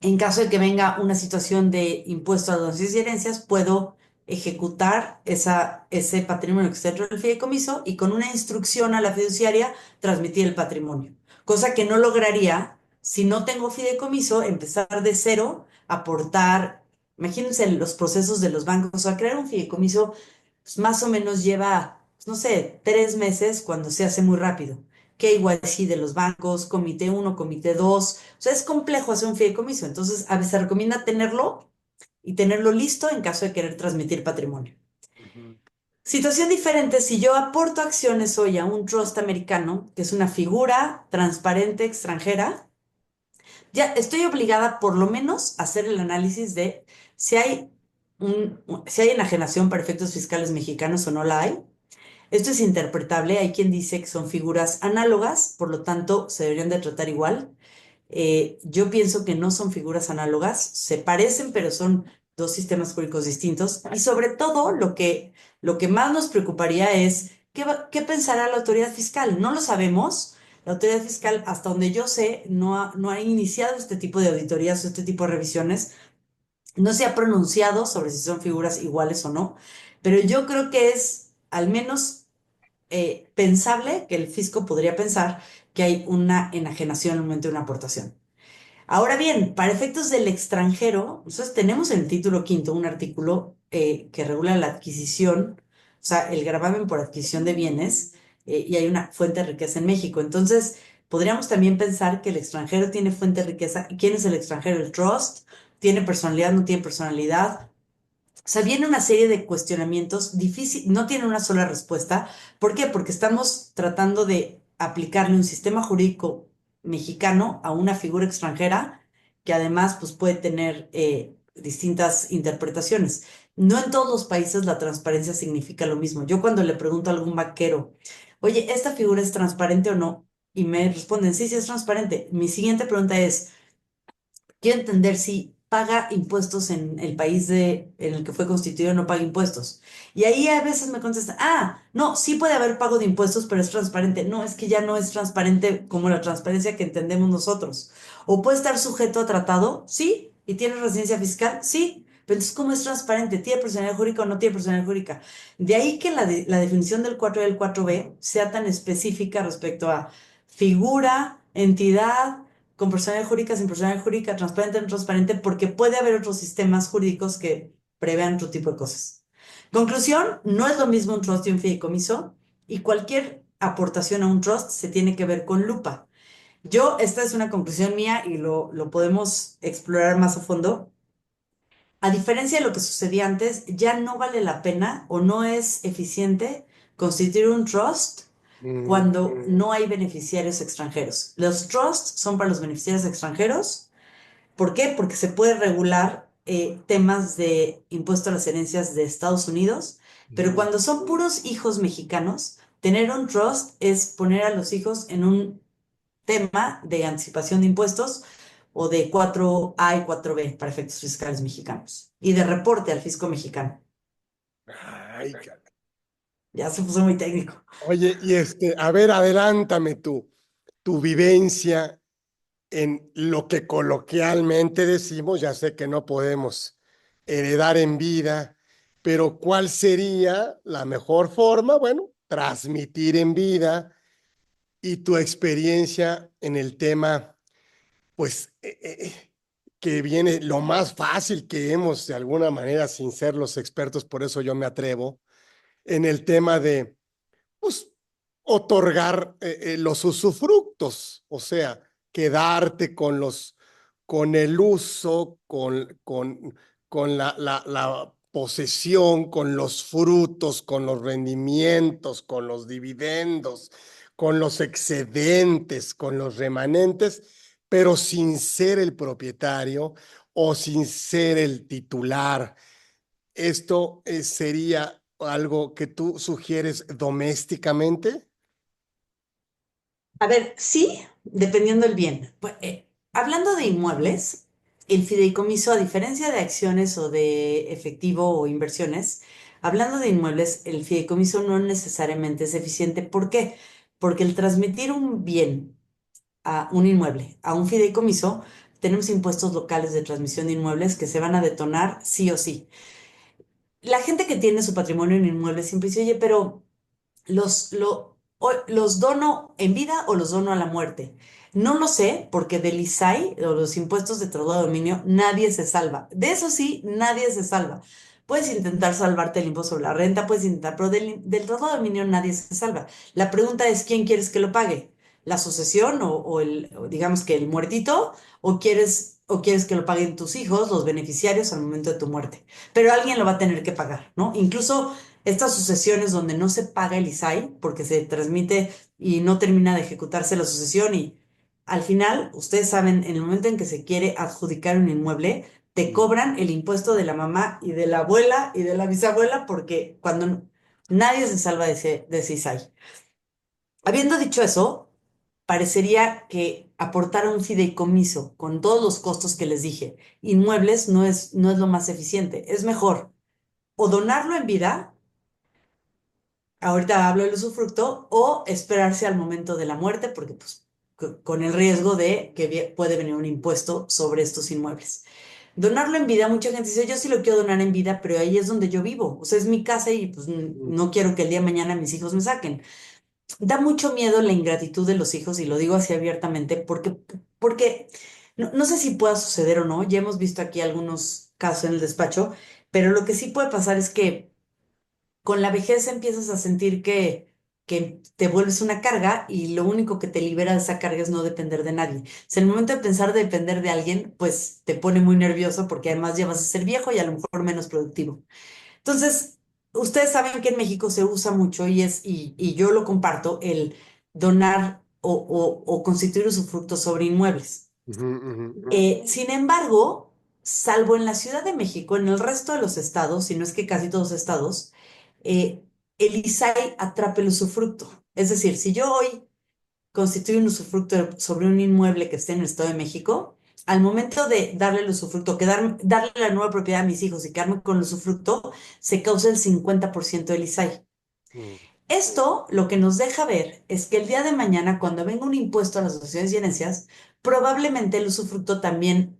[SPEAKER 2] en caso de que venga una situación de impuesto a donaciones y herencias, puedo ejecutar ese patrimonio que está dentro del fideicomiso y con una instrucción a la fiduciaria transmitir el patrimonio. Cosa que no lograría si no tengo fideicomiso, empezar de cero, aportar. Imagínense los procesos de los bancos. O sea, crear un fideicomiso pues, más o menos lleva, pues, no sé, 3 meses cuando se hace muy rápido. KYC de los bancos, comité uno, comité 2. O sea, es complejo hacer un fideicomiso, entonces a veces se recomienda tenerlo y tenerlo listo en caso de querer transmitir patrimonio.
[SPEAKER 1] Ujú.
[SPEAKER 2] Situación diferente, si yo aporto acciones hoy a un trust americano, que es una figura transparente extranjera, ya estoy obligada por lo menos a hacer el análisis de si hay, si hay enajenación para efectos fiscales mexicanos o no la hay. Esto es interpretable. Hay quien dice que son figuras análogas, por lo tanto se deberían de tratar igual. Yo pienso que no son figuras análogas, se parecen, pero son dos sistemas jurídicos distintos. Y sobre todo, lo que más nos preocuparía es qué pensará la autoridad fiscal. No lo sabemos. La autoridad fiscal, hasta donde yo sé, no ha iniciado este tipo de auditorías o este tipo de revisiones. No se ha pronunciado sobre si son figuras iguales o no, pero yo creo que es al menos pensable que el fisco podría pensar que hay una enajenación en el momento de una aportación. Ahora bien, para efectos del extranjero, nosotros tenemos en el título quinto un artículo que regula la adquisición, o sea, el gravamen por adquisición de bienes, y hay una fuente de riqueza en México. Entonces, podríamos también pensar que el extranjero tiene fuente de riqueza. ¿Y quién es el extranjero? El trust. ¿Tiene personalidad? ¿No tiene personalidad? O sea, viene una serie de cuestionamientos difíciles, no tiene una sola respuesta. ¿Por qué? Porque estamos tratando de aplicarle un sistema jurídico mexicano a una figura extranjera que además pues, puede tener distintas interpretaciones. No en todos los países la transparencia significa lo mismo. Yo cuando le pregunto a algún vaquero, oye, ¿esta figura es transparente o no? Y me responden, sí, sí es transparente. Mi siguiente pregunta es, quiero entender si paga impuestos en el país en el que fue constituido o no paga impuestos. Y ahí a veces me contestan, no, sí puede haber pago de impuestos, pero es transparente. No, es que ya no es transparente como la transparencia que entendemos nosotros. O puede estar sujeto a tratado, sí, y tiene residencia fiscal, sí. Pero entonces, ¿cómo es transparente? ¿Tiene personalidad jurídica o no tiene personalidad jurídica? De ahí que la definición del 4 y del 4b sea tan específica respecto a figura, entidad, con personalidad jurídica, sin personalidad jurídica, transparente, no transparente, porque puede haber otros sistemas jurídicos que prevean otro tipo de cosas. Conclusión, no es lo mismo un trust y un fideicomiso, y cualquier aportación a un trust se tiene que ver con lupa. Esta es una conclusión mía y lo podemos explorar más a fondo. A diferencia de lo que sucedía antes, ya no vale la pena o no es eficiente constituir un trust
[SPEAKER 1] Mm,
[SPEAKER 2] cuando no hay beneficiarios extranjeros. Los trusts son para los beneficiarios extranjeros. ¿Por qué? Porque se puede regular temas de impuesto a las herencias de Estados Unidos, pero
[SPEAKER 1] mm,
[SPEAKER 2] cuando son puros hijos mexicanos, tener un trust es poner a los hijos en un tema de anticipación de impuestos o de 4A y 4B para efectos fiscales mexicanos y de reporte al fisco mexicano.
[SPEAKER 1] ay,
[SPEAKER 2] Ya se puso muy técnico.
[SPEAKER 1] oye, y a ver, adelántame tu vivencia en lo que coloquialmente decimos, ya sé que no podemos heredar en vida, pero ¿cuál sería la mejor forma? Bueno, transmitir en vida y tu experiencia en el tema, pues, que viene lo más fácil que hemos de alguna manera, sin ser los expertos, por eso yo me atrevo, en el tema de pues, otorgar los usufructos, o sea, quedarte con el uso, con la posesión, con los frutos, con los rendimientos, con los dividendos, con los excedentes, con los remanentes, pero sin ser el propietario o sin ser el titular. ¿Esto sería algo que tú sugieres domésticamente?
[SPEAKER 2] A ver, sí, dependiendo del bien. Pues, hablando de inmuebles, el fideicomiso, a diferencia de acciones o de efectivo o inversiones, hablando de inmuebles, el fideicomiso no necesariamente es eficiente. ¿Por qué? Porque el transmitir un bien a un inmueble, a un fideicomiso, tenemos impuestos locales de transmisión de inmuebles que se van a detonar sí o sí. La gente que tiene su patrimonio en inmuebles siempre dice, oye, pero ¿los dono en vida o los dono a la muerte? No lo sé, porque del ISAI, o los impuestos de traslado de dominio, nadie se salva. De eso sí, nadie se salva. Puedes intentar salvarte el impuesto sobre la renta, puedes intentar, pero del traslado de dominio nadie se salva. La pregunta es, ¿quién quieres que lo pague? ¿La sucesión o digamos que el muertito? ¿O quieres que lo paguen tus hijos, los beneficiarios, al momento de tu muerte? Pero alguien lo va a tener que pagar, ¿no? Incluso estas sucesiones donde no se paga el ISAI porque se transmite y no termina de ejecutarse la sucesión y al final, ustedes saben, en el momento en que se quiere adjudicar un inmueble, te
[SPEAKER 1] Mm,
[SPEAKER 2] cobran el impuesto de la mamá y de la abuela y de la bisabuela porque cuando, o Nadie se salva de CISAI. Habiendo dicho eso, parecería que aportar a un fideicomiso con todos los costos que les dije, inmuebles no es lo más eficiente. Es mejor o donarlo en vida, ahorita hablo del usufructo, o esperarse al momento de la muerte, porque pues con el riesgo de que puede venir un impuesto sobre estos inmuebles. Donarlo en vida, mucha gente dice, yo sí lo quiero donar en vida, pero ahí es donde yo vivo, o sea, es mi casa y pues no quiero que el día de mañana mis hijos me saquen. Da mucho miedo la ingratitud de los hijos, y lo digo así abiertamente, porque no sé si pueda suceder o no, ya hemos visto aquí algunos casos en el despacho, pero lo que sí puede pasar es que con la vejez empiezas a sentir que te vuelves una carga y lo único que te libera de esa carga es no depender de nadie. Si en el momento de pensar de depender de alguien, pues te pone muy nervioso porque además ya vas a ser viejo y a lo mejor menos productivo. Entonces, ustedes saben que en México se usa mucho y yo lo comparto, el donar o constituir usufructo sobre inmuebles.
[SPEAKER 1] Ujú, ujú, ujú.
[SPEAKER 2] Sin embargo, salvo en la Ciudad de México, en el resto de los estados, si no es que casi todos los estados, eh, el ISAI atrapa el usufructo. Es decir, si yo hoy constituyo un usufructo sobre un inmueble que esté en el Estado de México, al momento de darle el usufructo, darle la nueva propiedad a mis hijos y quedarme con el usufructo, se causa el 50% del ISAI.
[SPEAKER 1] Mm.
[SPEAKER 2] Esto lo que nos deja ver es que el día de mañana, cuando venga un impuesto a las asociaciones y herencias, probablemente el usufructo también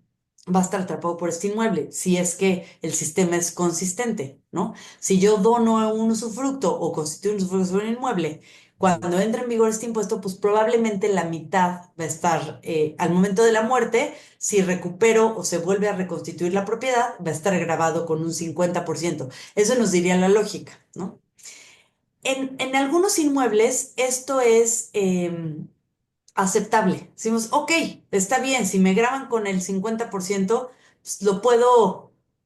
[SPEAKER 2] va a estar atrapado por este inmueble, si es que el sistema es consistente, ¿no? Si yo dono un usufructo o constituyo un usufructo sobre un inmueble, cuando entre en vigor este impuesto, pues probablemente la mitad va a estar al momento de la muerte. Si recupero o se vuelve a reconstituir la propiedad, va a estar grabado con un 50%. Eso nos diría la lógica, ¿no? En algunos inmuebles esto es aceptable. Decimos, ok, está bien, si me graban con el 50%, pues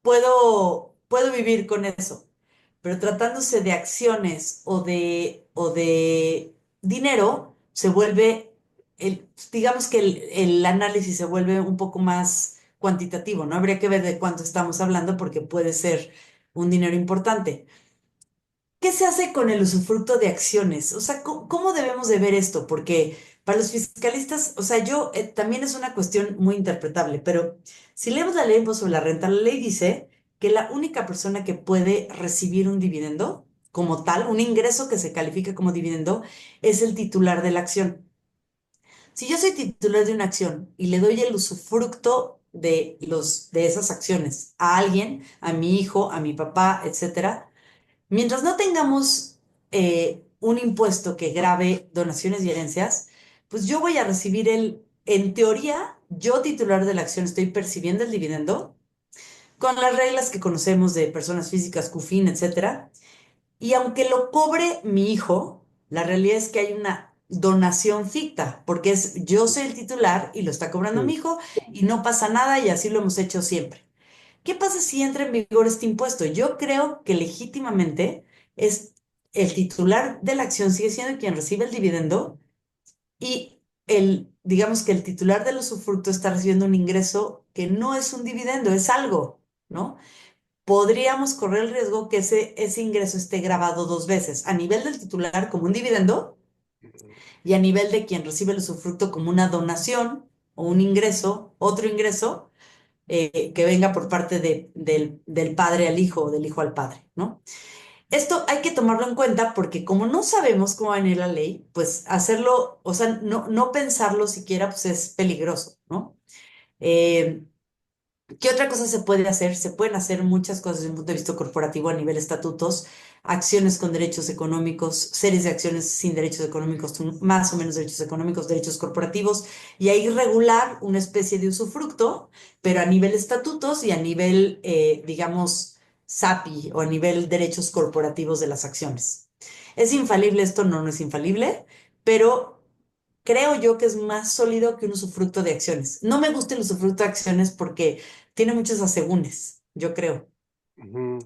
[SPEAKER 2] puedo vivir con eso. Pero tratándose de acciones o de dinero, se vuelve, digamos que el análisis se vuelve un poco más cuantitativo, ¿no? Habría que ver de cuánto estamos hablando porque puede ser un dinero importante. ¿Qué se hace con el usufructo de acciones? O sea, ¿cómo debemos de ver esto? Porque para los fiscalistas, o sea, también es una cuestión muy interpretable, pero si leemos la ley de impuesto sobre la renta, la ley dice que la única persona que puede recibir un dividendo como tal, un ingreso que se califica como dividendo, es el titular de la acción. Si yo soy titular de una acción y le doy el usufructo de esas acciones a alguien, a mi hijo, a mi papá, etcétera, mientras no tengamos un impuesto que grave donaciones y herencias, pues yo voy a recibir en teoría, yo titular de la acción estoy percibiendo el dividendo con las reglas que conocemos de personas físicas, CUFIN, etcétera. Y aunque lo cobre mi hijo, la realidad es que hay una donación ficta, porque yo soy el titular y lo está cobrando mi
[SPEAKER 1] Sí.
[SPEAKER 2] hijo y no pasa nada y así lo hemos hecho siempre. ¿Qué pasa si entra en vigor este impuesto? Yo creo que legítimamente es el titular de la acción sigue siendo quien recibe el dividendo y digamos que el titular del usufructo está recibiendo un ingreso que no es un dividendo, es algo, ¿no? Podríamos correr el riesgo que ese ingreso esté grabado dos veces, a nivel del titular como un dividendo y a nivel de quien recibe el usufructo como una donación o un ingreso, otro ingreso que venga por parte del padre al hijo o del hijo al padre, ¿no? Esto hay que tomarlo en cuenta porque como no sabemos cómo va a venir la ley, pues hacerlo, o sea, no pensarlo siquiera, pues es peligroso, ¿no? Eh, ¿Qué otra cosa se puede hacer? Se pueden hacer muchas cosas desde un punto de vista corporativo a nivel estatutos, acciones con derechos económicos, series de acciones sin derechos económicos, más o menos derechos económicos, derechos corporativos, y ahí regular una especie de usufructo, pero a nivel estatutos y a nivel, digamos, SAPI o a nivel derechos corporativos de las acciones. ¿Es infalible esto? No, no es infalible, pero creo yo que es más sólido que un usufructo de acciones. No me gusta el usufructo de acciones porque tiene muchos asegúnes, yo creo.
[SPEAKER 1] Ujú.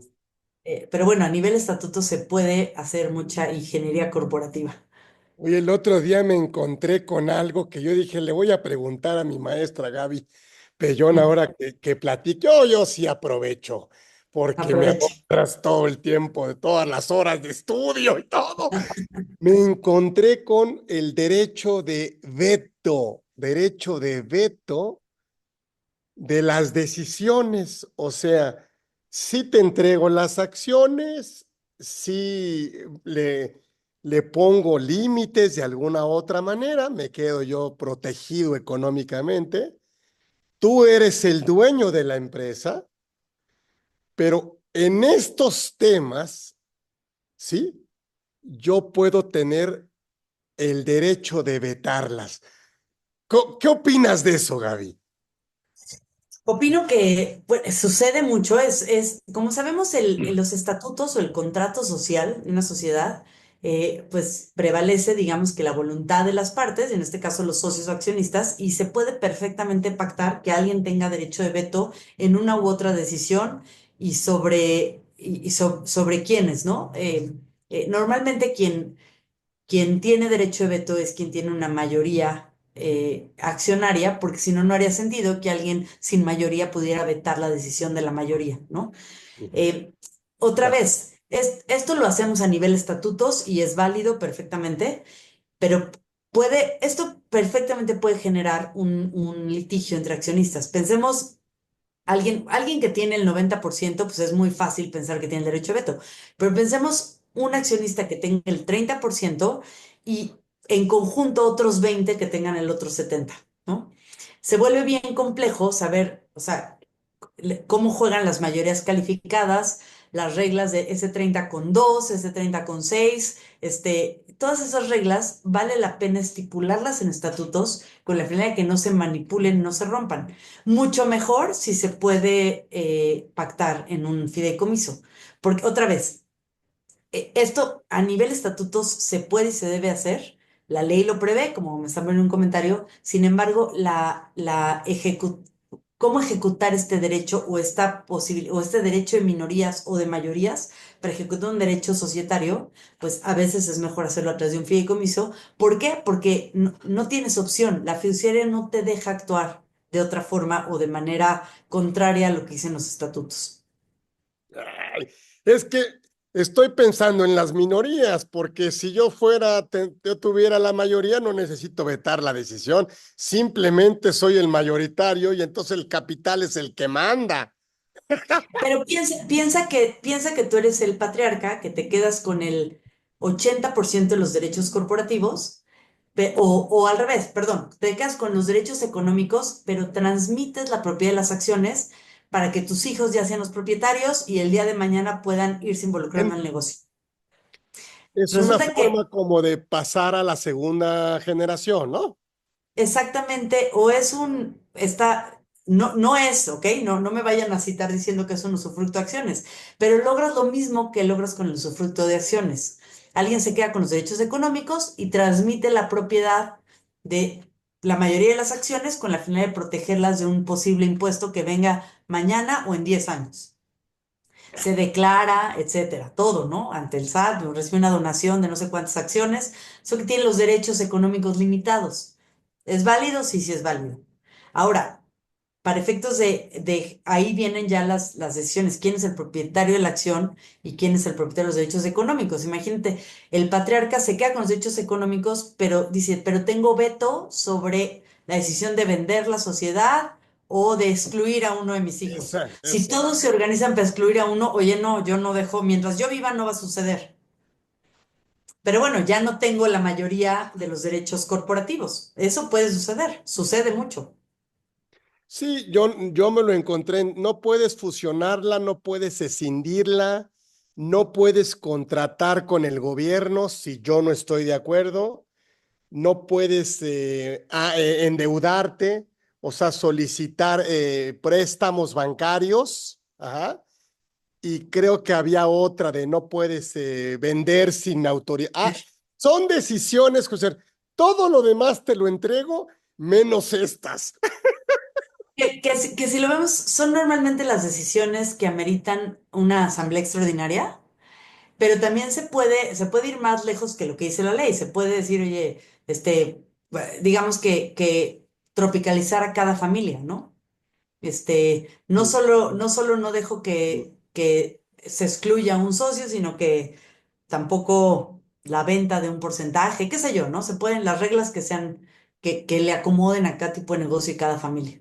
[SPEAKER 2] Pero bueno, a nivel estatuto se puede hacer mucha ingeniería corporativa.
[SPEAKER 1] Oye, el otro día me encontré con algo que yo dije, le voy a preguntar a mi maestra Gaby Pellón ahora que platique. Yo sí aprovecho, porque me
[SPEAKER 2] Aprovecha.
[SPEAKER 1] ahorras todo el tiempo de todas las horas de estudio y todo. Me encontré con el derecho de veto de las decisiones. O sea, si te entrego las acciones, si le pongo límites de alguna otra manera, me quedo yo protegido económicamente. Tú eres el dueño de la empresa, pero en estos temas, ¿sí? Yo puedo tener el derecho de vetarlas. ¿Qué opinas de eso, Gaby?
[SPEAKER 2] Opino que pues, sucede mucho, como sabemos, los estatutos o el contrato social de una sociedad, pues prevalece, digamos, que la voluntad de las partes, en este caso los socios o accionistas, y se puede perfectamente pactar que alguien tenga derecho de veto en una u otra decisión sobre quiénes, ¿no? Normalmente quien tiene derecho de veto es quien tiene una mayoría accionaria, porque si no, no haría sentido que alguien sin mayoría pudiera vetar la decisión de la mayoría, ¿no?
[SPEAKER 1] Ujú.
[SPEAKER 2] Eh, Otra
[SPEAKER 1] Claro.
[SPEAKER 2] vez, esto lo hacemos a nivel estatutos y es válido perfectamente, pero esto perfectamente puede generar un litigio entre accionistas. Pensemos, alguien que tiene el 90%, pues es muy fácil pensar que tiene el derecho de veto. Pero pensemos un accionista que tenga el 30% y en conjunto otros 20 que tengan el otro 70%, ¿no? Se vuelve bien complejo saber, o sea, cómo juegan las mayorías calificadas, las reglas de S30 con 2, S30 con 6, todas esas reglas vale la pena estipularlas en estatutos con la finalidad de que no se manipulen, no se rompan. Mucho mejor si se puede pactar en un fideicomiso. Porque otra vez, esto a nivel estatutos se puede y se debe hacer. La ley lo prevé, como me están poniendo en un comentario. Sin embargo, cómo ejecutar este derecho o este derecho de minorías o de mayorías para ejecutar un derecho societario, pues a veces es mejor hacerlo a través de un fideicomiso. ¿Por qué? Porque no tienes opción. La fiduciaria no te deja actuar de otra forma o de manera contraria a lo que dicen los estatutos.
[SPEAKER 1] Ay, es que estoy pensando en las minorías, porque si yo yo tuviera la mayoría, no necesito vetar la decisión, simplemente soy el mayoritario y entonces el capital es el que manda.
[SPEAKER 2] Pero piensa que tú eres el patriarca, que te quedas con el 80% de los derechos corporativos, o al revés, perdón, te quedas con los derechos económicos, pero transmites la propiedad de las acciones para que tus hijos ya sean los propietarios y el día de mañana puedan irse involucrando en el negocio.
[SPEAKER 1] Es una
[SPEAKER 2] Resulta que
[SPEAKER 1] forma como de pasar a la segunda generación, ¿no?
[SPEAKER 2] exactamente, o es no es, ¿ok? No me vayan a citar diciendo que es un usufructo de acciones, pero logras lo mismo que logras con el usufructo de acciones. Alguien se queda con los derechos económicos y transmite la propiedad de la mayoría de las acciones con la finalidad de protegerlas de un posible impuesto que venga mañana o en 10 años. Se declara, etcétera, todo, ¿no? Ante el SAT, recibe una donación de no sé cuántas acciones, eso que tiene los derechos económicos limitados. ¿Es válido? Sí, sí es válido. Ahora, para efectos de ahí vienen ya las decisiones, quién es el propietario de la acción y quién es el propietario de los derechos económicos. Imagínate, el patriarca se queda con los derechos económicos, pero dice, pero tengo veto sobre la decisión de vender la sociedad o de excluir a uno de mis hijos. Si
[SPEAKER 1] Eso.
[SPEAKER 2] todos se organizan para excluir a uno, oye, no, yo no dejo, mientras yo viva no va a suceder. Pero bueno, ya no tengo la mayoría de los derechos corporativos. Eso puede suceder, sucede mucho.
[SPEAKER 1] Sí, yo me lo encontré. No puedes fusionarla, no puedes escindirla, no puedes contratar con el gobierno si yo no estoy de acuerdo, no puedes endeudarte, o sea, solicitar préstamos bancarios. Ajá. Y creo que había otra de no puedes vender sin autoridad. Ah, son decisiones, José. Todo lo demás te lo entrego, menos estas.
[SPEAKER 2] Que si lo vemos, son normalmente las decisiones que ameritan una asamblea extraordinaria, pero también se puede ir más lejos que lo que dice la ley. Se puede decir, oye, digamos que tropicalizar a cada familia, ¿no? No solo no dejo que se excluya a un socio, sino que tampoco la venta de un porcentaje, qué sé yo, ¿no? Se pueden las reglas que sean, que le acomoden a cada tipo de negocio y cada familia.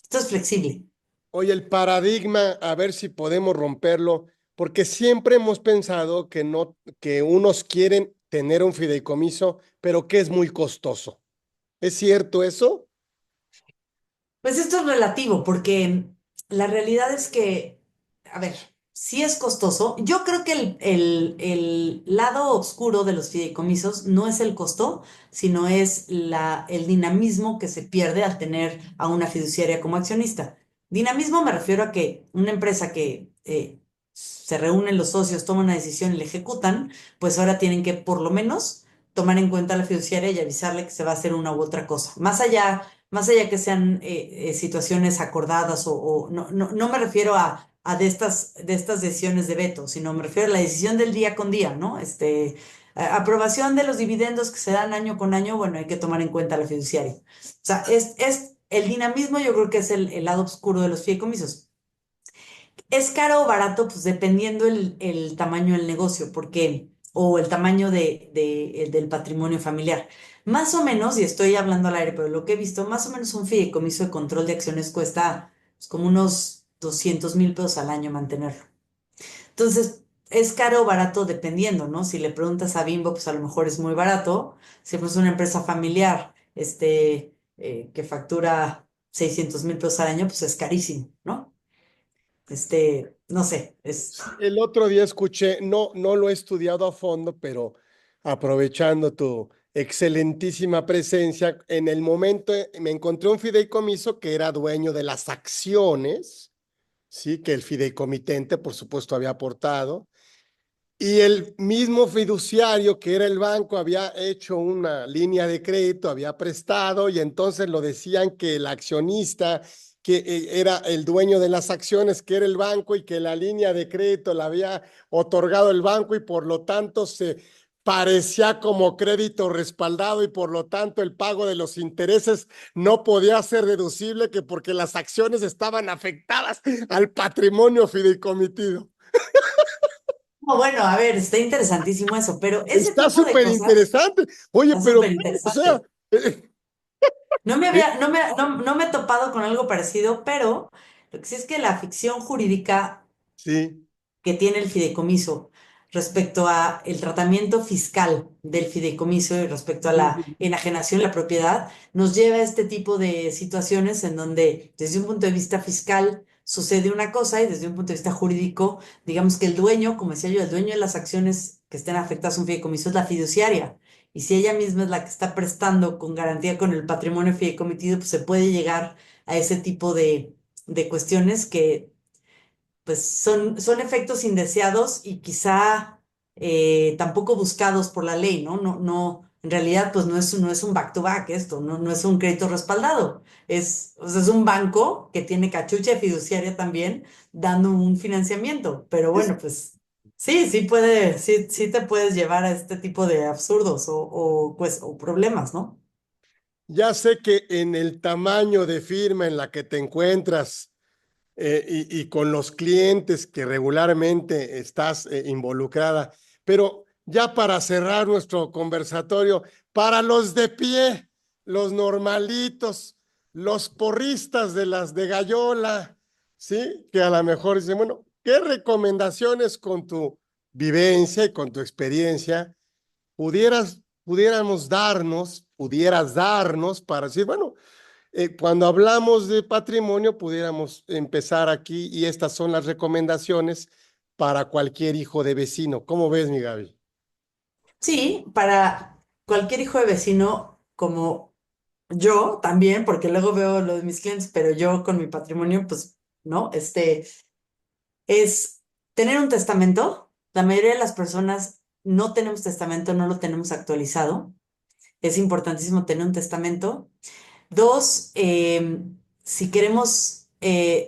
[SPEAKER 2] Esto es flexible.
[SPEAKER 1] Oye, el paradigma, a ver si podemos romperlo, porque siempre hemos pensado que no, que unos quieren tener un fideicomiso, pero que es muy costoso. ¿Es cierto eso?
[SPEAKER 2] Pues esto es relativo, porque la realidad es que, a ver, sí es costoso. Yo creo que el lado oscuro de los fideicomisos no es el costo, sino es el dinamismo que se pierde al tener a una fiduciaria como accionista. Dinamismo me refiero a que una empresa que se reúnen los socios, toman una decisión y la ejecutan, pues ahora tienen que por lo menos tomar en cuenta a la fiduciaria y avisarle que se va a hacer una u otra cosa. Más allá que sean situaciones acordadas no me refiero a de estas decisiones de veto, sino me refiero a la decisión del día con día, ¿no? Aprobación de los dividendos que se dan año con año, bueno, hay que tomar en cuenta la fiduciaria. O sea, es el dinamismo, yo creo que es el lado oscuro de los fideicomisos. ¿Es caro o barato? Pues dependiendo el tamaño del negocio, porque, o el tamaño del patrimonio familiar. Más o menos, y estoy hablando al aire, pero lo que he visto, más o menos un fideicomiso de control de acciones cuesta pues, como unos 200,000 pesos al año mantenerlo. Entonces, es caro o barato dependiendo, ¿no? Si le preguntas a Bimbo, pues a lo mejor es muy barato. Si es una empresa familiar, que factura 600,000 pesos al año, pues es carísimo, ¿no? No sé,
[SPEAKER 1] Sí, el otro día escuché, no, no lo he estudiado a fondo, pero aprovechando tu excelentísima presencia, en el momento me encontré un fideicomiso que era dueño de las acciones, sí, que el fideicomitente, por supuesto, había aportado, y el mismo fiduciario que era el banco había hecho una línea de crédito, había prestado, y entonces lo decían que el accionista que era el dueño de las acciones, que era el banco, y que la línea de crédito la había otorgado el banco y por lo tanto se parecía como crédito respaldado y por lo tanto el pago de los intereses no podía ser deducible que porque las acciones estaban afectadas al patrimonio fideicomitido.
[SPEAKER 2] no, bueno, a ver, está interesantísimo eso, pero ese
[SPEAKER 1] Está
[SPEAKER 2] tipo de
[SPEAKER 1] súper
[SPEAKER 2] cosas
[SPEAKER 1] interesante. Oye,
[SPEAKER 2] está
[SPEAKER 1] pero,
[SPEAKER 2] súper
[SPEAKER 1] o sea,
[SPEAKER 2] interesante.
[SPEAKER 1] eh, eh,
[SPEAKER 2] No me he topado con algo parecido, pero lo que sí es que la ficción jurídica
[SPEAKER 1] sí,
[SPEAKER 2] que tiene el fideicomiso respecto a el tratamiento fiscal del fideicomiso y respecto a la enajenación de la propiedad, nos lleva a este tipo de situaciones en donde desde un punto de vista fiscal sucede una cosa y desde un punto de vista jurídico, digamos que el dueño, como decía yo, el dueño de las acciones que estén afectadas a un fideicomiso es la fiduciaria. Y si ella misma es la que está prestando con garantía con el patrimonio fideicomitido, pues se puede llegar a ese tipo de cuestiones que pues son efectos indeseados y quizá tampoco buscados por la ley, ¿no? En realidad, pues no es un back-to-back esto, no es un crédito respaldado. O sea, es un banco que tiene cachucha fiduciaria también dando un financiamiento. Pero
[SPEAKER 1] es-
[SPEAKER 2] bueno, pues sí te puedes llevar a este tipo de absurdos o problemas, ¿no?
[SPEAKER 1] ya sé que en el tamaño de firma en la que te encuentras y con los clientes que regularmente estás involucrada, pero ya para cerrar nuestro conversatorio, para los de pie, los normalitos, los porristas de las de Gallola, ¿sí? Que a lo mejor dicen, bueno, ¿qué recomendaciones con tu vivencia y con tu experiencia pudieras darnos para decir, bueno, cuando hablamos de patrimonio, pudiéramos empezar aquí y estas son las recomendaciones para cualquier hijo de vecino. ¿Cómo ves, mi Gaby?
[SPEAKER 2] Sí, para cualquier hijo de vecino como yo también, porque luego veo lo de mis clientes, pero yo con mi patrimonio, pues, ¿no? Es tener un testamento. La mayoría de las personas no tenemos testamento, no lo tenemos actualizado. Es importantísimo tener un testamento. Dos, si queremos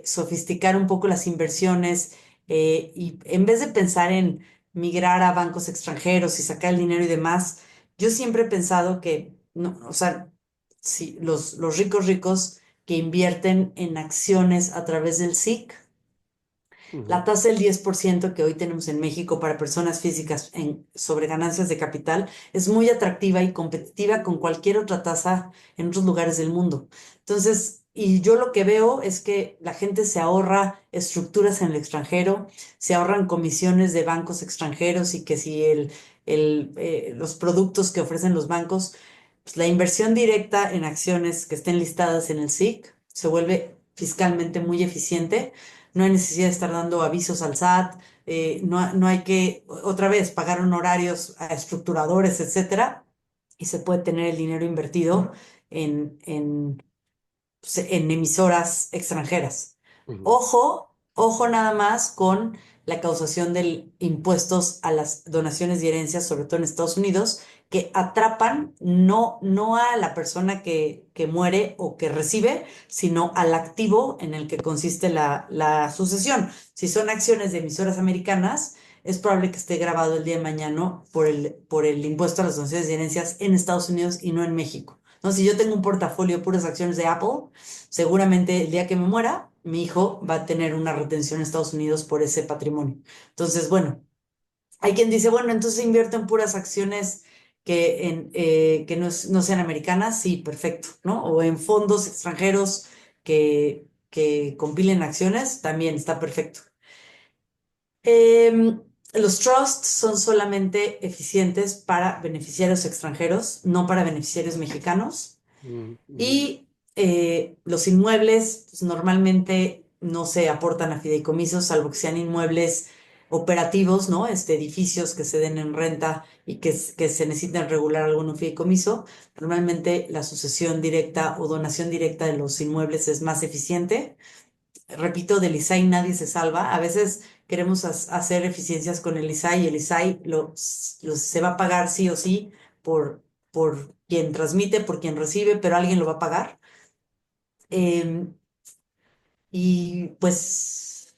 [SPEAKER 2] sofisticar un poco las inversiones y en vez de pensar en migrar a bancos extranjeros y sacar el dinero y demás, yo siempre he pensado que, no, o sea, si los ricos ricos que invierten en acciones a través del SIC, La
[SPEAKER 1] ujú,
[SPEAKER 2] tasa del 10% que hoy tenemos en México para personas físicas sobre ganancias de capital es muy atractiva y competitiva con cualquier otra tasa en otros lugares del mundo. Entonces, y yo lo que veo es que la gente se ahorra estructuras en el extranjero, se ahorran comisiones de bancos extranjeros y que si los productos que ofrecen los bancos, pues la inversión directa en acciones que estén listadas en el SIC se vuelve fiscalmente muy eficiente. No hay necesidad de estar dando avisos al SAT, no hay que, otra vez, pagar honorarios a estructuradores, etcétera, y se puede tener el dinero invertido en emisoras extranjeras.
[SPEAKER 1] ujú,
[SPEAKER 2] Ojo nada más con la causación de impuestos a las donaciones y herencias, sobre todo en Estados Unidos, que atrapan no a la persona que muere o que recibe, sino al activo en el que consiste la sucesión. Si son acciones de emisoras americanas, es probable que esté grabado el día de mañana por el impuesto a las donaciones y herencias en Estados Unidos y no en México. No, si yo tengo un portafolio de puras acciones de Apple, seguramente el día que me muera, mi hijo va a tener una retención en Estados Unidos por ese patrimonio. Entonces, bueno, hay quien dice, bueno, entonces invierto en puras acciones que no sean americanas, sí, perfecto, ¿no? O en fondos extranjeros que compilen acciones, también está perfecto. Los trusts son solamente eficientes para beneficiarios extranjeros, no para beneficiarios mexicanos.
[SPEAKER 1] ujú, ujú.
[SPEAKER 2] Y los inmuebles pues, normalmente no se aportan a fideicomisos, salvo que sean inmuebles operativos, ¿no? Edificios que se den en renta y que se necesiten regular algún fideicomiso. Normalmente la sucesión directa o donación directa de los inmuebles es más eficiente. Repito, del ISAI nadie se salva. A veces queremos hacer eficiencias con el ISAI y el ISAI se va a pagar sí o sí por quien transmite, por quien recibe, pero alguien lo va a pagar. Em, y pues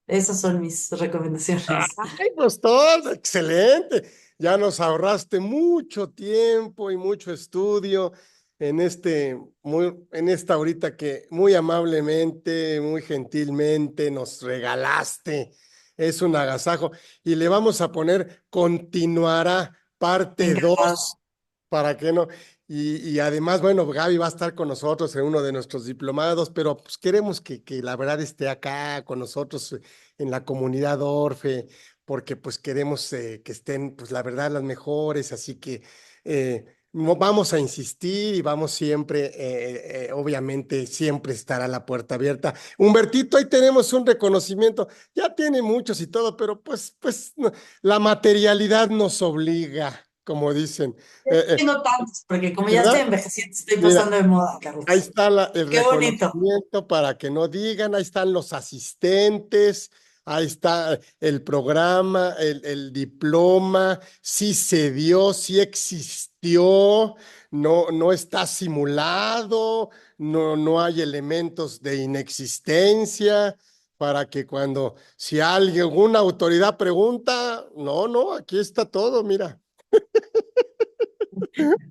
[SPEAKER 2] esas son mis recomendaciones.
[SPEAKER 1] Ay, pues todo, excelente. Ya nos ahorraste mucho tiempo y mucho estudio en esta ahorita que muy amablemente, muy gentilmente nos regalaste. Es un agasajo. Y le vamos a poner continuará parte
[SPEAKER 2] Encantado.
[SPEAKER 1] 2 para que no. Y además, bueno, Gaby va a estar con nosotros en uno de nuestros diplomados, pero pues queremos que la verdad esté acá con nosotros en la comunidad Orfe, porque pues queremos que estén, pues la verdad, las mejores, así que vamos a insistir y vamos siempre, obviamente, siempre estará la puerta abierta. Humbertito, ahí tenemos un reconocimiento, ya tiene muchos y todo, pero pues la materialidad nos obliga, como dicen,
[SPEAKER 2] Tengo tantos, porque como ya estoy
[SPEAKER 1] ¿verdad?
[SPEAKER 2] envejeciendo, estoy
[SPEAKER 1] Mira,
[SPEAKER 2] pasando de moda,
[SPEAKER 1] ahí
[SPEAKER 2] Carlos.
[SPEAKER 1] está el
[SPEAKER 2] Qué bonito.
[SPEAKER 1] reconocimiento para que no digan, ahí están los asistentes, ahí está el programa, el diploma, sí se dio, sí existió, no está simulado, no hay elementos de inexistencia, para que si alguien, alguna autoridad pregunta, no, aquí está todo, mira.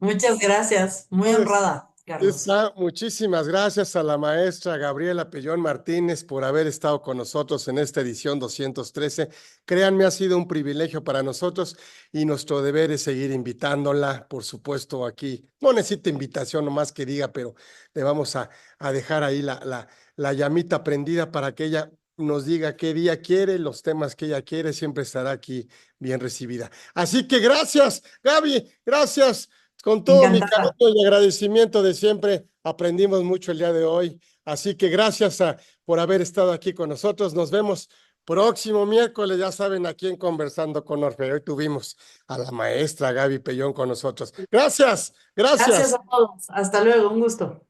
[SPEAKER 2] Muchas gracias. Muy
[SPEAKER 1] Pues,
[SPEAKER 2] honrada, Carlos.
[SPEAKER 1] muchísimas gracias a la maestra Gabriela Pellón Martínez por haber estado con nosotros en esta edición 213. Créanme, ha sido un privilegio para nosotros y nuestro deber es seguir invitándola, por supuesto, aquí. No necesita invitación nomás que diga, pero le vamos a dejar ahí la llamita prendida para que ella nos diga qué día quiere, los temas que ella quiere, siempre estará aquí bien recibida. Así que gracias, Gaby, gracias. Con todo mi
[SPEAKER 2] Encantada.
[SPEAKER 1] cariño y agradecimiento de siempre, aprendimos mucho el día de hoy. Así que gracias por haber estado aquí con nosotros. Nos vemos próximo miércoles, ya saben, aquí en Conversando con Orfe. Hoy tuvimos a la maestra Gaby Pellón con nosotros. Gracias,
[SPEAKER 2] Gracias
[SPEAKER 1] gracias.
[SPEAKER 2] a todos. Hasta luego. Un gusto.